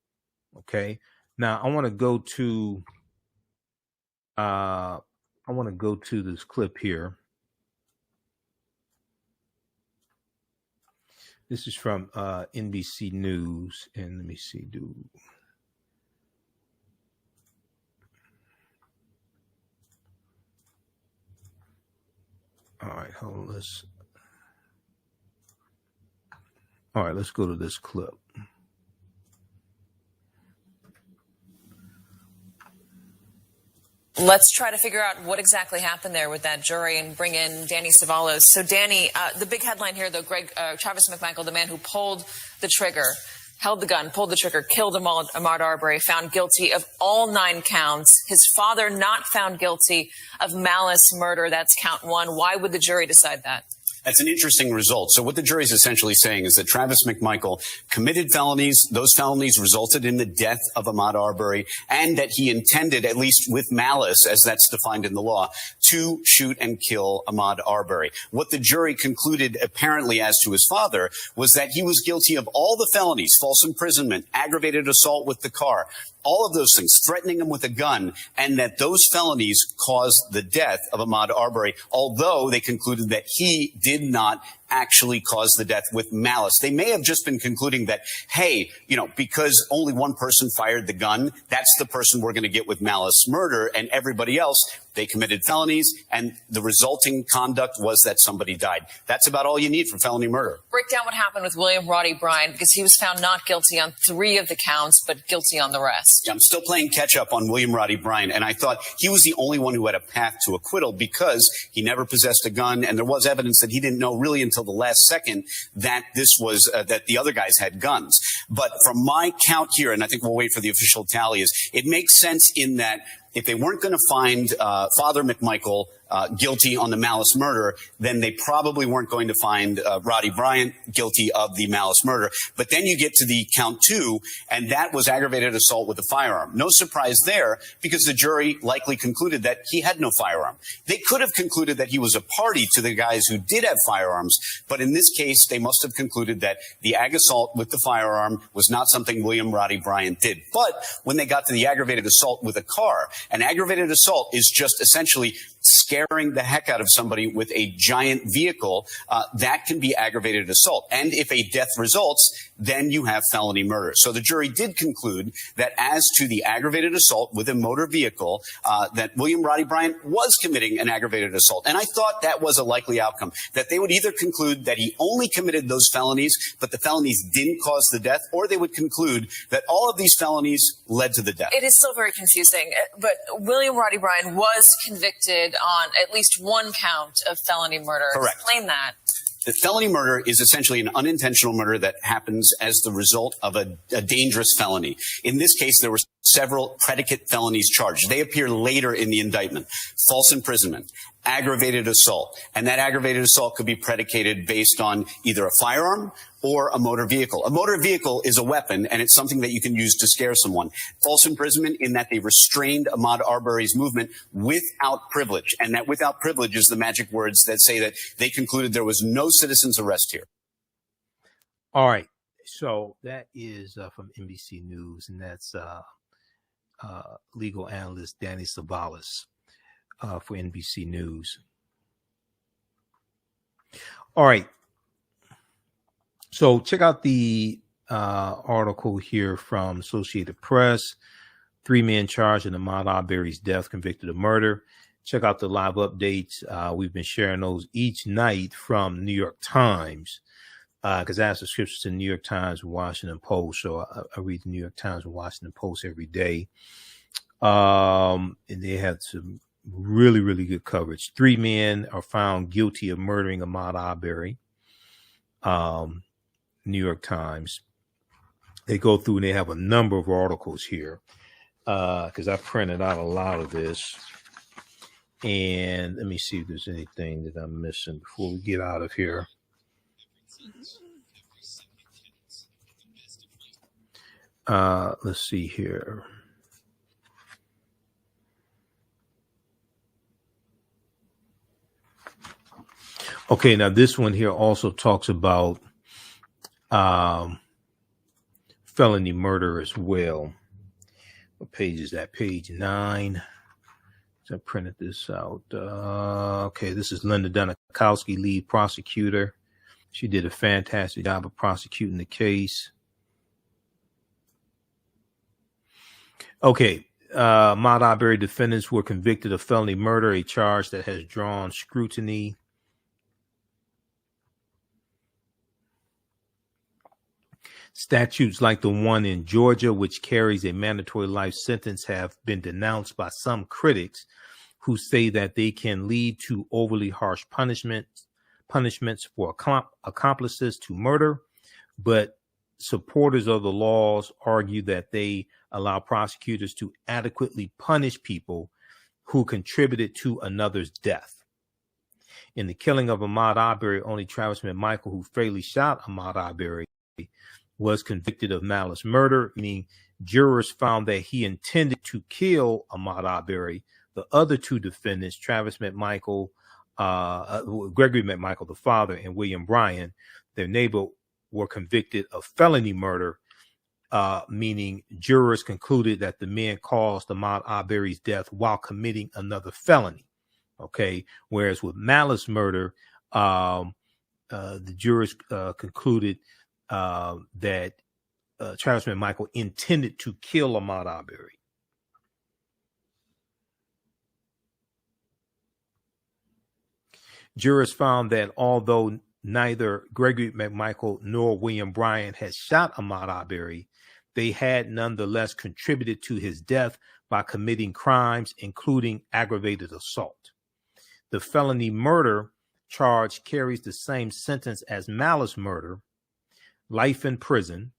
Okay. Now I want to go to this clip here. This is from NBC News, and let me see. All right, hold on. Let's go to this clip. Let's try to figure out what exactly happened there with that jury and bring in Danny Savalos. So, Danny, the big headline here, though, Travis McMichael, the man who pulled the trigger, held the gun, pulled the trigger, killed Ahmaud Arbery, found guilty of all 9 counts. His father not found guilty of malice murder. That's count 1. Why would the jury decide that? That's an interesting result. So what the jury is essentially saying is that Travis McMichael committed felonies. Those felonies resulted in the death of Ahmaud Arbery, and that he intended, at least with malice, as that's defined in the law, to shoot and kill Ahmaud Arbery. What the jury concluded, apparently, as to his father, was that he was guilty of all the felonies: false imprisonment, aggravated assault with the car, all of those things, threatening him with a gun, and that those felonies caused the death of Ahmaud Arbery, although they concluded that he did not actually cause the death with malice. They may have just been concluding that, hey, because only one person fired the gun, that's the person we're going to get with malice murder, and everybody else, they committed felonies, and the resulting conduct was that somebody died. That's about all you need for felony murder. Break down what happened with William Roddy Bryan, because he was found not guilty on 3 of the counts, but guilty on the rest. Yeah, I'm still playing catch up on William Roddy Bryan, and I thought he was the only one who had a path to acquittal because he never possessed a gun, and there was evidence that he didn't know really until the last second that this was that the other guys had guns. But from my count here, and I think we'll wait for the official tally, is it makes sense in that if they weren't going to find Father McMichael guilty on the malice murder, then they probably weren't going to find Roddy Bryan guilty of the malice murder. But then you get to the count 2, and that was aggravated assault with a firearm. No surprise there, because the jury likely concluded that he had no firearm. They could have concluded that he was a party to the guys who did have firearms, but in this case, they must have concluded that the ag assault with the firearm was not something William Roddy Bryan did. But when they got to the aggravated assault with a car, an aggravated assault is just essentially scaring the heck out of somebody with a giant vehicle, that can be aggravated assault. And if a death results, then you have felony murder. So the jury did conclude that as to the aggravated assault with a motor vehicle, that William Roddy Bryan was committing an aggravated assault. And I thought that was a likely outcome, that they would either conclude that he only committed those felonies, but the felonies didn't cause the death, or they would conclude that all of these felonies led to the death. It is still very confusing, but William Roddy Bryan was convicted on at least 1 count of felony murder. Correct. Explain that. The felony murder is essentially an unintentional murder that happens as the result of a dangerous felony. In this case, there were several predicate felonies charged. They appear later in the indictment. False imprisonment, aggravated assault, and that aggravated assault could be predicated based on either a firearm or a motor vehicle. A motor vehicle is a weapon, and it's something that you can use to scare someone. False imprisonment in that they restrained Ahmaud Arbery's movement without privilege, and that without privilege is the magic words that say that they concluded there was no citizen's arrest here. All right. So that is from NBC News, and that's legal analyst Danny Savalas for NBC News. All right. So check out the article here from Associated Press. 3 men charged in Ahmaud Arbery's death, convicted of murder. Check out the live updates. We've been sharing those each night from New York Times, because I have subscriptions to New York Times and Washington Post. So I read the New York Times and Washington Post every day. And they had some really, really good coverage. 3 men are found guilty of murdering Ahmaud Arbery. New York Times. They go through and they have a number of articles here, because I printed out a lot of this. And let me see if there's anything that I'm missing before we get out of here. Let's see here. Okay, now this one here also talks about felony murder as well. What page is that? Page 9. So I printed this out. Okay, this is Linda Dunikowski, lead prosecutor. She did a fantastic job of prosecuting the case. Okay, Ahmaud Arbery defendants were convicted of felony murder, a charge that has drawn scrutiny. Statutes like the one in Georgia, which carries a mandatory life sentence, have been denounced by some critics who say that they can lead to overly harsh punishments for accomplices to murder. But supporters of the laws argue that they allow prosecutors to adequately punish people who contributed to another's death. In the killing of Ahmaud Arbery, only Travis McMichael, who fatally shot Ahmaud Arbery, was convicted of malice murder, meaning jurors found that he intended to kill Ahmaud Arbery. The other 2 defendants, Travis McMichael, Gregory McMichael, the father, and William Bryan, their neighbor, were convicted of felony murder, meaning jurors concluded that the men caused Ahmaud Arbery's death while committing another felony. Okay, whereas with malice murder, the jurors concluded that Travis McMichael intended to kill Ahmaud Arbery. Jurors found that although neither Gregory McMichael nor William Bryan had shot Ahmaud Arbery, they had nonetheless contributed to his death by committing crimes, including aggravated assault. The felony murder charge carries the same sentence as malice murder, life in prison.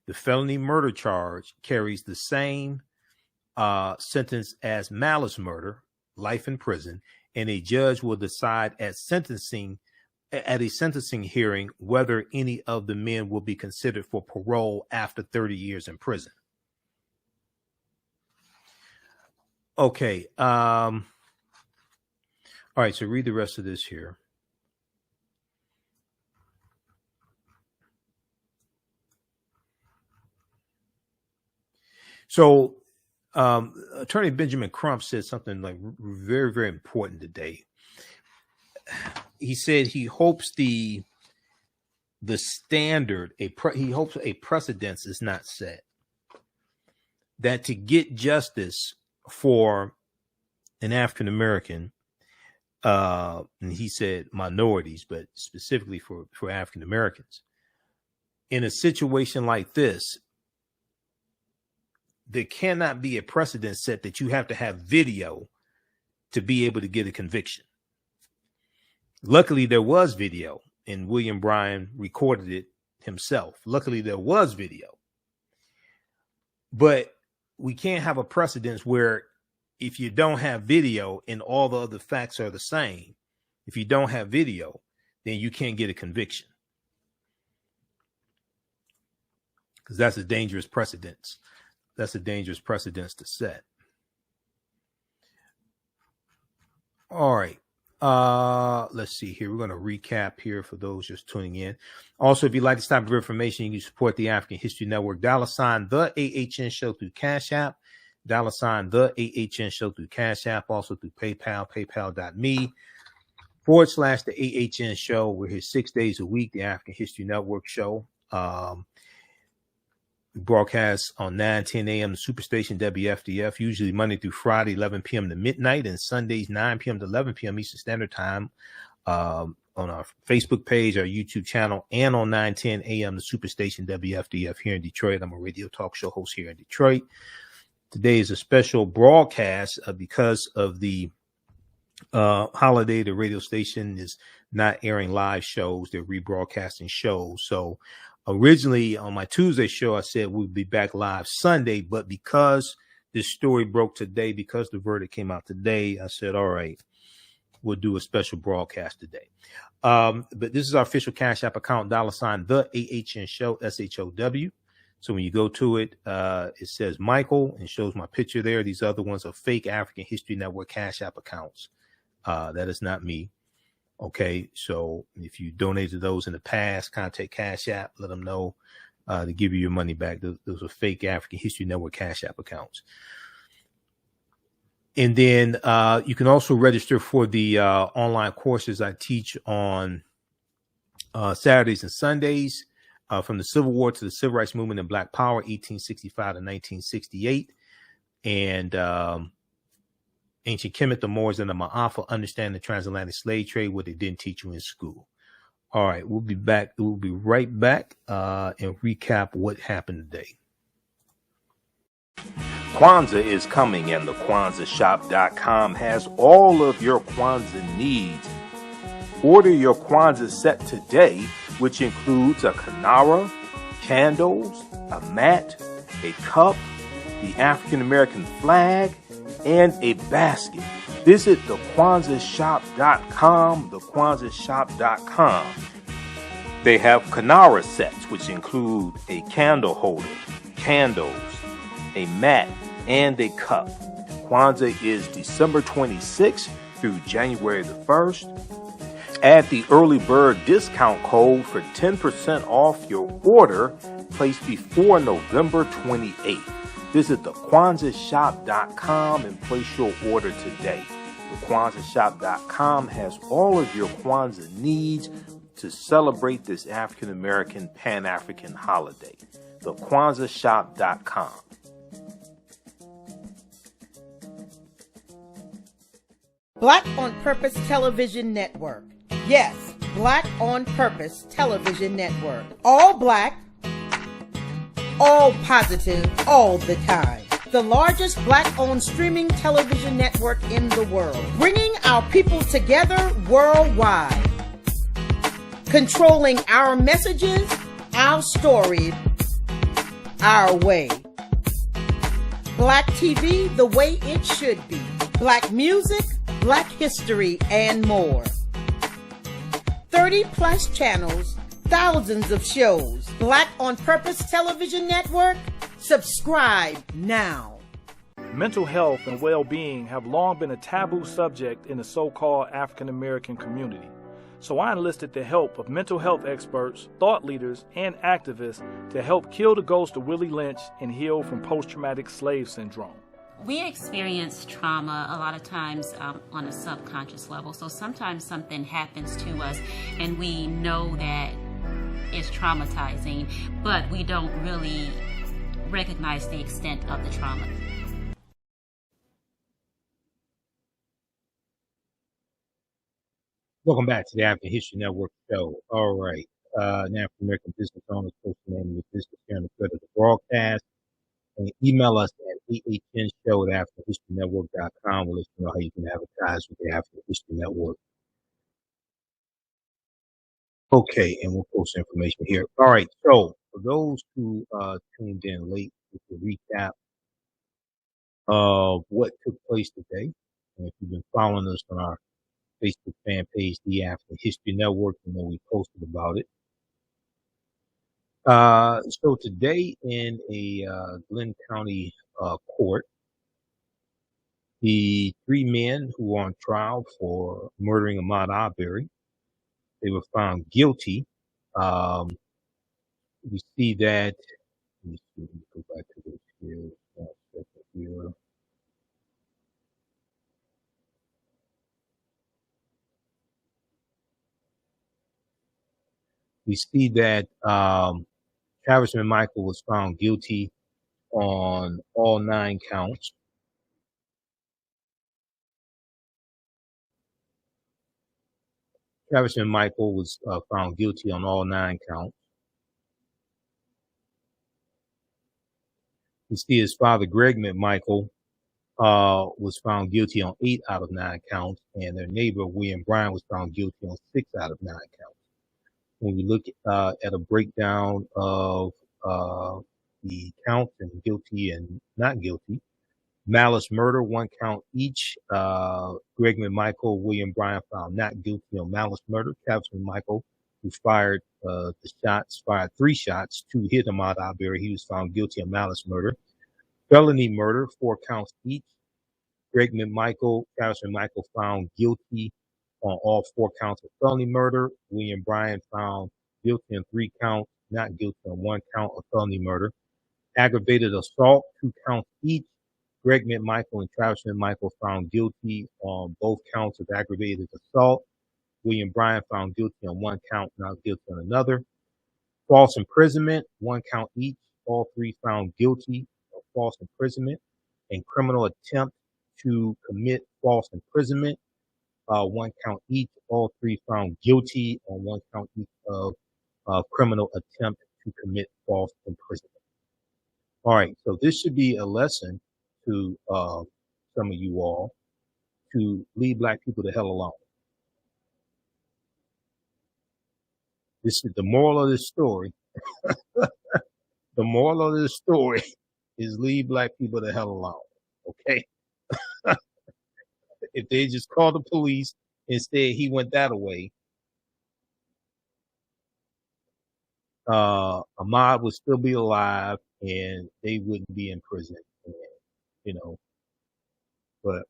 The felony murder charge carries the same sentence as malice murder, life in prison, and a judge will decide at a sentencing hearing whether any of the men will be considered for parole after 30 years in prison. Okay. All right, so read the rest of this here. So Attorney Benjamin Crump said something like very, very important today. He said he hopes the standard, he hopes a precedence is not set, that to get justice for an African American, and he said minorities, but specifically for African Americans, in a situation like this, there cannot be a precedent set that you have to have video to be able to get a conviction. Luckily, there was video, and William Bryan recorded it himself. Luckily, there was video. But we can't have a precedence where if you don't have video and all the other facts are the same, if you don't have video, then you can't get a conviction. Because that's a dangerous precedence. That's a dangerous precedence to set. All right. Let's see here. We're going to recap here for those just tuning in. Also, if you'd like this type of information, you can support the African History Network. $ the AHN Show through Cash App. $ the AHN Show through Cash App. Also through PayPal, paypal.me / the AHN Show. We're here 6 days a week, the African History Network show. We broadcast on 9:10 a.m. the Superstation WFDF, usually Monday through Friday, 11 p.m. to midnight, and Sundays, 9 p.m. to 11 p.m. Eastern Standard Time, on our Facebook page, our YouTube channel, and on 9:10 a.m. the Superstation WFDF here in Detroit. I'm a radio talk show host here in Detroit. Today is a special broadcast because of the holiday. The radio station is not airing live shows. They're rebroadcasting shows. So originally on my Tuesday show, I said we'd be back live Sunday, but because this story broke today, because the verdict came out today, I said, all right, we'll do a special broadcast today. But this is our official Cash App account, $ the AHN Show, SHOW. So when you go to it, it says Michael and shows my picture there. These other ones are fake African History Network Cash App accounts. That is not me. Okay, so if you donated those in the past, contact Cash App, let them know to give you your money back. Those are fake African History Network Cash App accounts. And then you can also register for the online courses I teach on Saturdays and Sundays, from the Civil War to the Civil Rights Movement and Black Power, 1865 to 1968. And Ancient Kemet, the Moors, and the Ma'afa, understand the transatlantic slave trade, what they didn't teach you in school. All right, we'll be back. We'll be right back and recap what happened today. Kwanzaa is coming, and the KwanzaaShop.com has all of your Kwanzaa needs. Order your Kwanzaa set today, which includes a kinara, candles, a mat, a cup, the African American flag, and a basket. Visit thekwanzaashop.com, thekwanzaashop.com. They have kinara sets, which include a candle holder, candles, a mat, and a cup. Kwanzaa is December 26th through January the 1st. Add the early bird discount code for 10% off your order placed before November 28th. Visit thekwanzaashop.com and place your order today. TheKwanzaaShop.com has all of your Kwanzaa needs to celebrate this African American Pan-African holiday. TheKwanzaaShop.com. Black on Purpose Television Network. Yes, Black on Purpose Television Network. All black, all positive, all the time. The largest black-owned streaming television network in the world. Bringing our people together worldwide. Controlling our messages, our stories, our way. Black TV the way it should be. Black music, Black history, and more. 30+ channels, thousands of shows. Black on Purpose Television Network. Subscribe now. Mental health and well-being have long been a taboo subject in the so-called African American community. So I enlisted the help of mental health experts, thought leaders, and activists to help kill the ghost of Willie Lynch and heal from post-traumatic slave syndrome. We experience trauma a lot of times on a subconscious level. So sometimes something happens to us and we know that it's traumatizing, but we don't really recognize the extent of the trauma. Welcome back to the African History Network show. All right. An African American business owner posting name of the business here on the thread of the broadcast. And email us at TheAHNShow@AfricanHistoryNetwork.com. We'll let you know how you can advertise with the African History Network. Okay, and we'll post information here. All right, so for those who tuned in late, with the recap of what took place today, and if you've been following us on our Facebook fan page, The African History Network, you know we posted about it. So today in a Glenn County court, The three men who were on trial for murdering Ahmaud Arbery, they were found guilty. We see that. Let me see. Let me go back to this here. One second here. We see that Travis McMichael was found guilty on all 9 counts. Travis McMichael was found guilty on all 9 counts. We see his father, Greg McMichael, was found guilty on 8 out of 9 counts, and their neighbor, William Bryan, was found guilty on 6 out of 9 counts. When we look at a breakdown of the counts and guilty and not guilty, Malice murder, 1 count each. Greg McMichael, William Bryan found not guilty on Malice murder. Travis McMichael, who fired the shots, fired 3 shots to hit Ahmaud Arbery. He was found guilty of Malice murder. Felony murder, 4 counts each. Greg McMichael, Travis McMichael found guilty on all 4 counts of felony murder. William Bryan found guilty on 3 counts, not guilty on 1 count of felony murder. Aggravated assault, 2 counts each. Greg McMichael and Travis McMichael found guilty on both counts of aggravated assault. William Bryan found guilty on 1 count, not guilty on another. False imprisonment, 1 count each. All 3 found guilty of false imprisonment. And criminal attempt to commit false imprisonment, 1 count each. All 3 found guilty on 1 count each of criminal attempt to commit false imprisonment. All right, so this should be a lesson to some of you all to leave Black people the hell alone. This is the moral of this story. The moral of this story is leave Black people the hell alone. Okay? If they just called the police, instead he went that way, Ahmaud would still be alive and they wouldn't be in prison. And, you know, but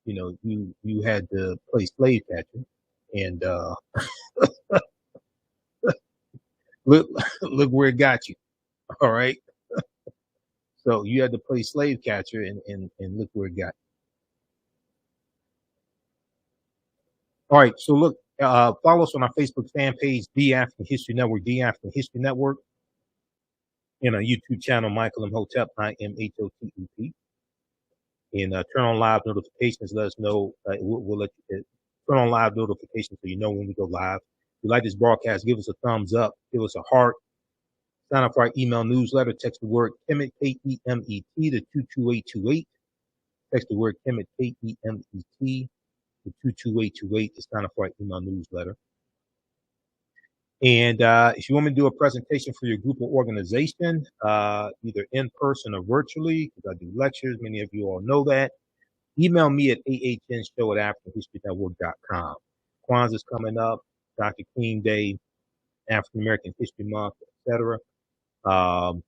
you know, you had to play slave catcher, and look where it got you. All right. So you had to play slave catcher, and look where it got you. All right. So look, follow us on our Facebook fan page, The African History Network, The African History Network, and our YouTube channel, Michael Imhotep, Imhotep. And turn on live notifications. Let us know. We'll let you turn on live notifications so you know when we go live. If you like this broadcast, give us a thumbs up. Give us a heart. Sign up for our email newsletter. Text the word Kemet, K-E-M-E-T, to 22828. Text the word Kemet, K-E-M-E-T, to 22828 to sign up for our email newsletter. And if you want me to do a presentation for your group or organization, either in person or virtually, because I do lectures, many of you all know that, email me at AHNshow@AfricanHistoryNetwork.com. Kwanzaa's coming up, Dr. King Day, African American History Month, etc. So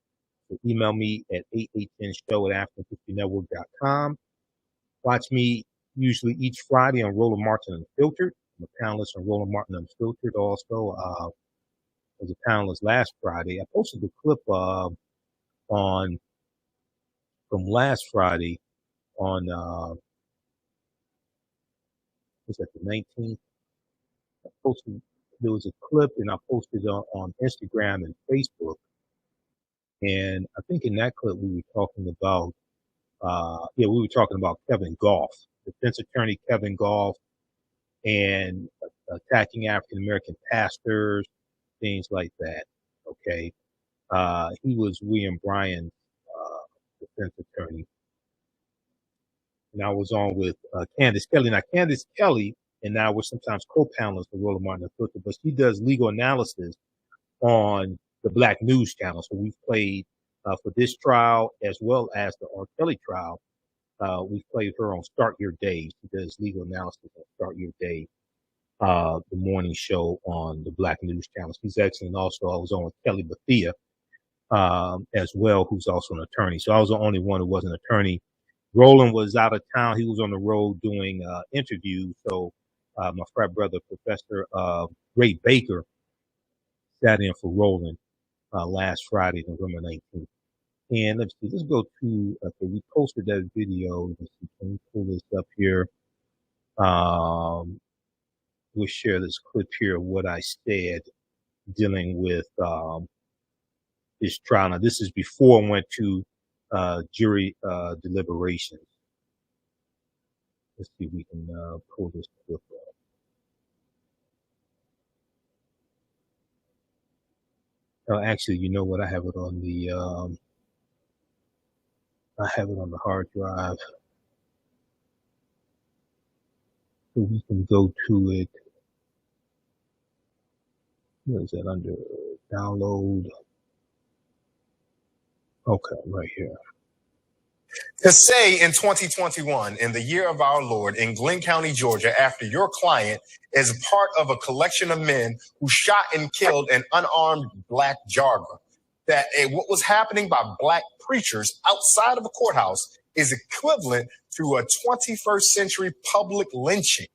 email me at AHNshow@AfricanHistoryNetwork.com. Watch me usually each Friday on Roland Martin Unfiltered. I'm a panelist on Roland Martin Unfiltered also. As a panelist last Friday. I posted a clip from last Friday on was that the 19th? There was a clip, and I posted on Instagram and Facebook. And I think in that clip we were talking about Kevin Goff, defense attorney Kevin Goff, and attacking African American pastors, things like that. Okay. He was William Bryan's defense attorney. And I was on with Candace Kelly. Now, Candace Kelly and I were sometimes co-panelists for Roland Martin Unfiltered, but she does legal analysis on the Black News Channel. So we've played for this trial as well as the R. Kelly trial. We've played her on Start Your Day. She does legal analysis on Start Your Day. The morning show on the Black News Channel. She's excellent. Also, I was on with Kelly Bethia as well, who's also an attorney. So I was the only one who was an attorney Roland was out of town. He was on the road doing interviews. So my frat brother, Professor Ray Baker, sat in for Roland last Friday, November 19th. And let's see, let's go to, okay, we posted that video. Let's see, can we pull this up here? We'll share this clip here of what I said dealing with this trial. Now, this is before I went to jury deliberations. Let's see if we can pull this clip up. Actually, you know what? I have it on the hard drive, so we can go to it. What is that under download? Okay, right here. To say in 2021, in the year of our Lord, in Glenn County, Georgia, after your client is part of a collection of men who shot and killed an unarmed black jogger, that what was happening by black preachers outside of a courthouse is equivalent to a 21st century public lynching.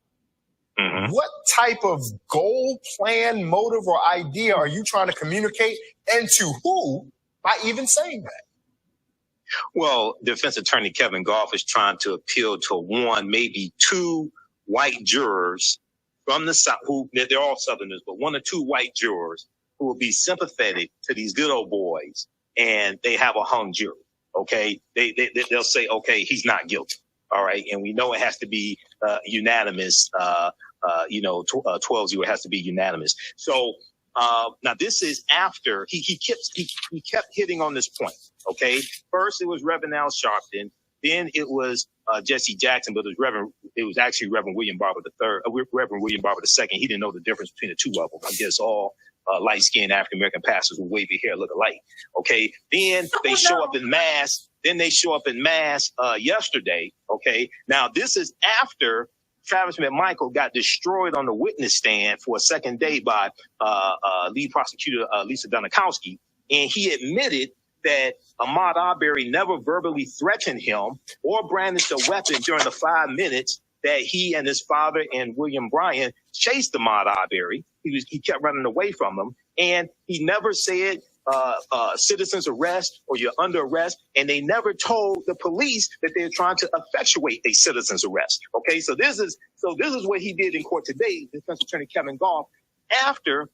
Mm-hmm. What type of goal, plan, motive, or idea are you trying to communicate, and to who by even saying that? Well, defense attorney Kevin Goff is trying to appeal to one, maybe two white jurors from the South, who they're all Southerners, but one or two white jurors who will be sympathetic to these good old boys, and they have a hung jury. Okay, they'll say, okay, he's not guilty. All right, and we know it has to be unanimous. 12-0 has to be unanimous. So now this is after he kept hitting on this point. Okay, first it was Reverend Al Sharpton, then it was Jesse Jackson, but it was actually Reverend William Barber III, Reverend William Barber II. He didn't know the difference between the two of them. I guess all light-skinned African-American pastors with wavy hair look alike. Okay, then they show up in mass. Yesterday. Okay, now this is after Travis McMichael got destroyed on the witness stand for a second day by lead prosecutor Lisa Dunikowski, and he admitted that Ahmaud Arbery never verbally threatened him or brandished a weapon during the 5 minutes that he and his father and William Bryan chased Ahmaud Arbery. He kept running away from him, and he never said citizens arrest or you're under arrest, and they never told the police that they're trying to effectuate a citizen's arrest. Okay, so this is what he did in court today, defense attorney Kevin Goff, after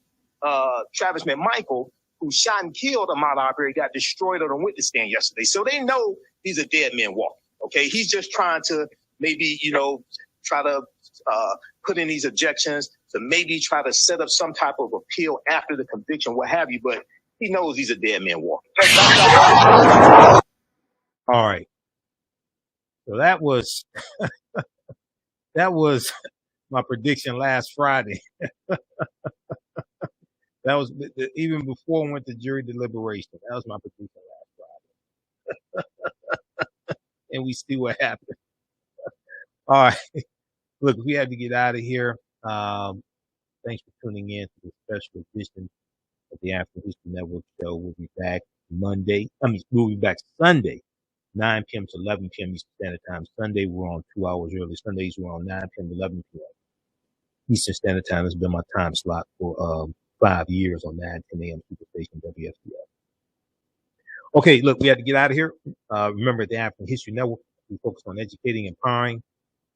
Travis McMichael, who shot and killed Ahmaud Arbery, got destroyed on the witness stand yesterday. So they know these are dead men walking. Okay, he's just trying to maybe try to put in these objections to maybe try to set up some type of appeal after the conviction, what have you, but he knows these are dead men walking. All right. So that was my prediction last Friday. That was even before I went to jury deliberation. That was my prediction last Friday. And we see what happened. All right. Look, we had to get out of here. Thanks for tuning in to this special edition of the African History Network show. We'll be back we'll be back Sunday, 9 p.m. to 11 p.m. Eastern Standard Time. Sunday, we're on 2 hours early. Sundays, we're on 9 p.m. to 11 p.m. Eastern Standard Time. Has been my time slot for 5 years on 9, 10 a.m. Superstation WFDF. Okay, look, we had to get out of here. Remember, the African History Network, we focus on educating, empowering,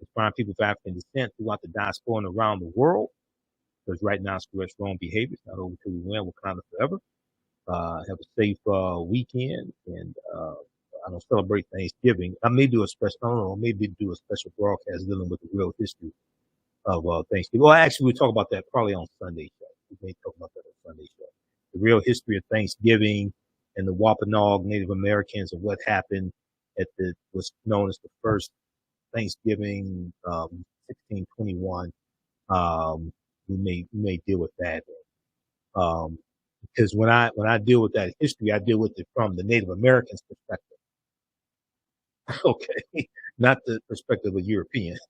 inspiring people of African descent throughout the diaspora and around the world. Because right now, it's correct wrong behaviors. Not over till we win. We're kind of forever. Have a safe weekend, and I don't celebrate Thanksgiving. I may do a special. Maybe do a special broadcast dealing with the real history of Thanksgiving. Well, actually, we'll talk about that probably on Sunday show. We may talk about that on Sunday show. The real history of Thanksgiving and the Wampanoag Native Americans and what happened at what's known as the first Thanksgiving, 1621. We may deal with that. Because when I deal with that history, I deal with it from the Native Americans' perspective. Okay. Not the perspective of Europeans.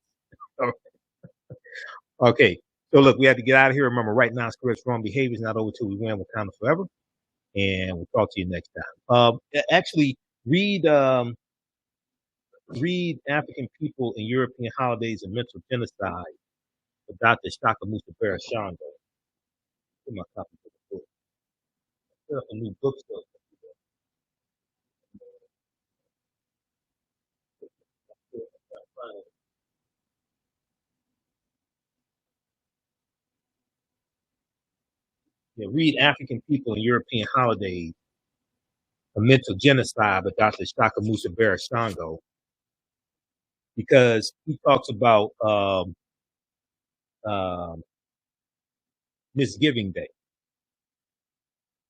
Okay. So look, we have to get out of here. Remember, right now, it's correct wrong behaviors. Not over till we win. We're kind of forever. And we'll talk to you next time. Actually, read Read African People and European Holidays and Mental Genocide by Dr. Shakamusa Barashango. Get my copy of the book. Set up a new bookstore. Yeah, read African People and European Holidays, A Mental Genocide by Dr. Shakamusa Barashango, because he talks about Misgiving Day.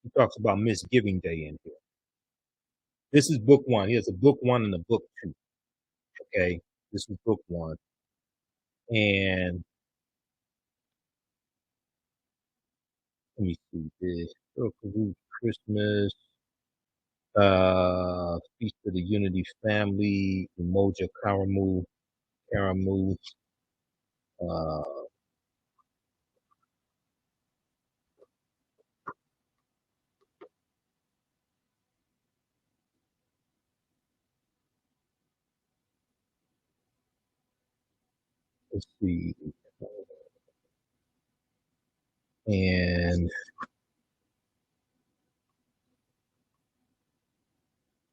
He talks about Misgiving Day in here. This is book one. He has a book one and a book two. Okay, this is book one. And let me see this. Christmas, Feast of the Unity Family, Umoja Karamu, let's see. And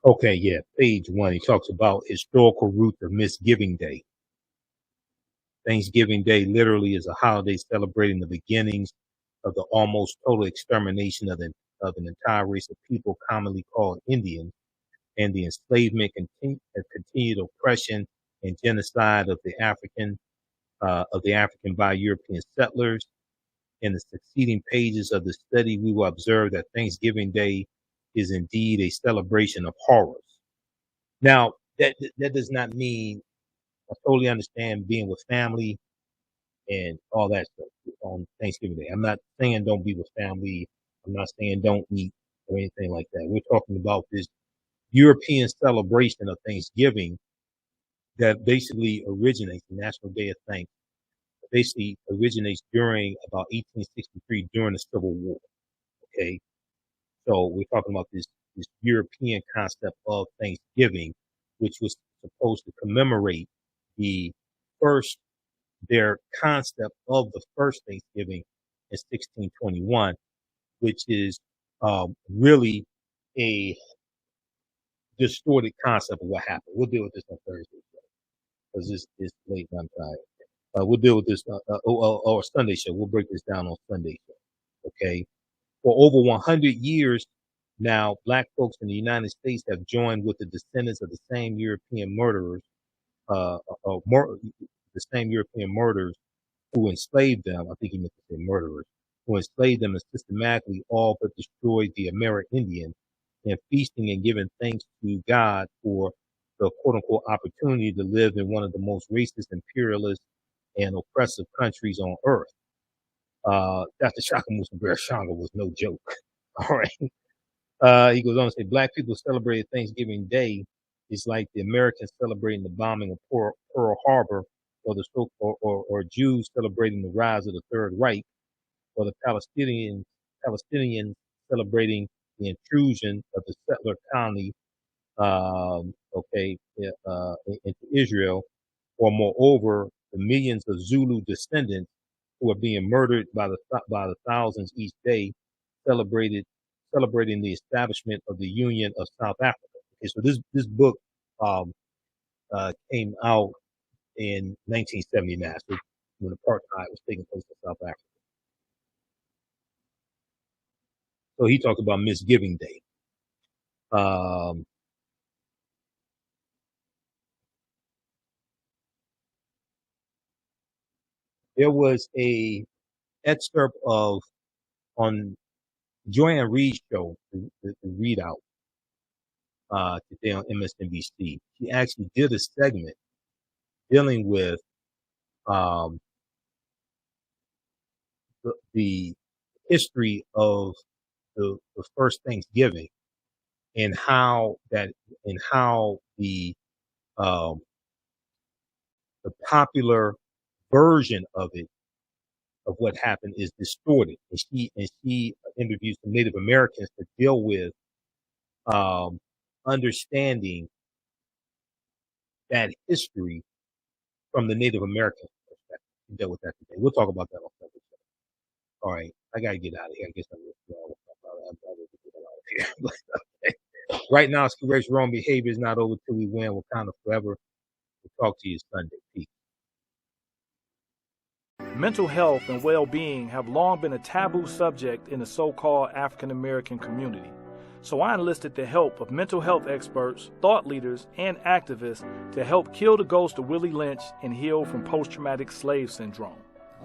okay, yeah, page one. He talks about historical roots of Misgiving Day. Thanksgiving Day literally is a holiday celebrating the beginnings of the almost total extermination of an entire race of people commonly called Indians, and the enslavement and continued oppression and genocide of the African by European settlers. In the succeeding pages of the study, we will observe that Thanksgiving Day is indeed a celebration of horrors. Now, that does not mean I totally understand being with family and all that stuff on Thanksgiving Day. I'm not saying don't be with family. I'm not saying don't eat or anything like that. We're talking about this European celebration of Thanksgiving that basically originates, the National Day of Thanks, basically originates during about 1863 during the Civil War. Okay. So we're talking about this European concept of Thanksgiving, which was supposed to commemorate the first, their concept of the first Thanksgiving in 1621, which is really a distorted concept of what happened. We'll deal with this on Thursday because it's late and I'm tired. We'll deal with this or Sunday show. We'll break this down on Sunday show. Okay. For over 100 years now, Black folks in the United States have joined with the descendants of the same European murderers, who enslaved them. I think he meant to say murderers, who enslaved them and systematically all but destroyed the Amerindian, and feasting and giving thanks to God for the quote unquote opportunity to live in one of the most racist, imperialist, and oppressive countries on earth. Dr. Shakamusa Barashango was no joke. All right. He goes on to say, Black people celebrated Thanksgiving Day is like the Americans celebrating the bombing of Pearl Harbor, or Jews celebrating the rise of the Third Reich, or the Palestinians celebrating the intrusion of the settler colony, into Israel, or moreover, the millions of Zulu descendants who are being murdered by the thousands each day, celebrating the establishment of the Union of South Africa. Okay, so this book came out in 1979, so when apartheid was taking place in South Africa. So he talked about Misgiving Day. There was a excerpt of on Joanne Reed's show, the readout, today on MSNBC. She actually did a segment dealing with the history of the first Thanksgiving and how the popular version of it, of what happened, is distorted. And she interviews some Native Americans to deal with understanding that history from the Native American perspective. We dealt with that today. We'll talk about that on Sunday. All right, I gotta get out of here. I guess I'm get out of here. Right now, it's correct wrong behavior is not over till we win. Wakanda forever. We'll talk to you Sunday. Peace. Mental health and well-being have long been a taboo subject in the so-called African American community. So I enlisted the help of mental health experts, thought leaders, and activists to help kill the ghost of Willie Lynch and heal from post-traumatic slave syndrome.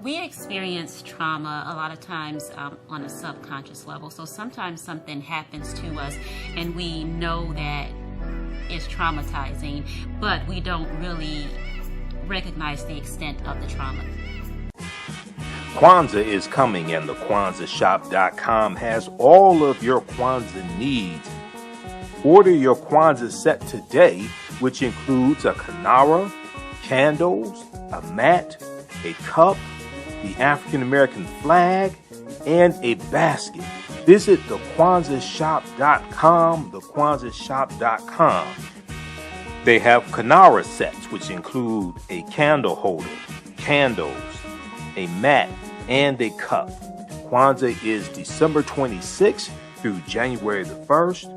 We experience trauma a lot of times on a subconscious level. So sometimes something happens to us and we know that it's traumatizing, but we don't really recognize the extent of the trauma. Kwanzaa is coming, and the TheAHNShow.com has all of your Kwanzaa needs. Order your Kwanzaa set today, which includes a kinara, candles, a mat, a cup, the African American flag, and a basket. Visit the TheAHNShow.com, the TheAHNShow.com. They have kinara sets, which include a candle holder, candles, a mat, and a cup. Kwanzaa is December 26th through January the 1st.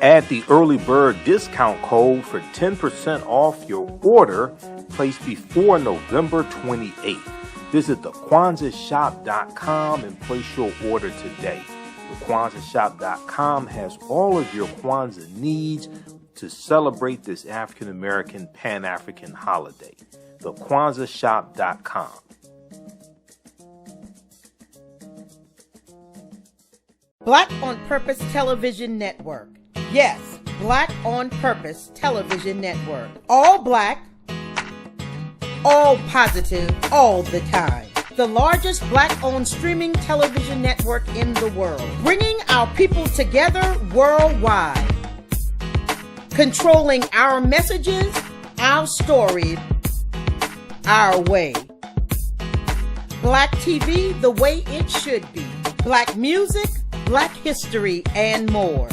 Add the early bird discount code for 10% off your order placed before November 28th. Visit the TheAHNShow.com and place your order today. The TheAHNShow.com has all of your Kwanzaa needs to celebrate this African American Pan-African holiday. The TheAHNShow.com. Black on Purpose Television Network. Yes, Black on Purpose Television Network. All black, all positive, all the time. The largest black-owned streaming television network in the world. Bringing our people together worldwide. Controlling our messages, our stories, our way. Black TV the way it should be. Black music, Black history, and more.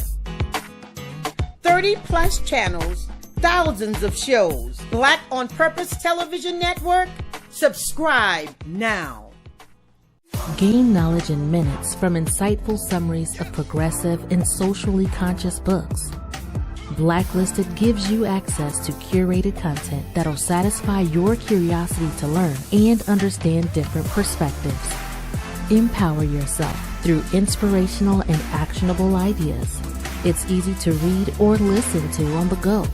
30 plus channels, thousands of shows. Black on Purpose Television Network. Subscribe now. Gain knowledge in minutes from insightful summaries of progressive and socially conscious books. Blacklisted gives you access to curated content that'll satisfy your curiosity to learn and understand different perspectives. Empower yourself through inspirational and actionable ideas. It's easy to read or listen to on the go.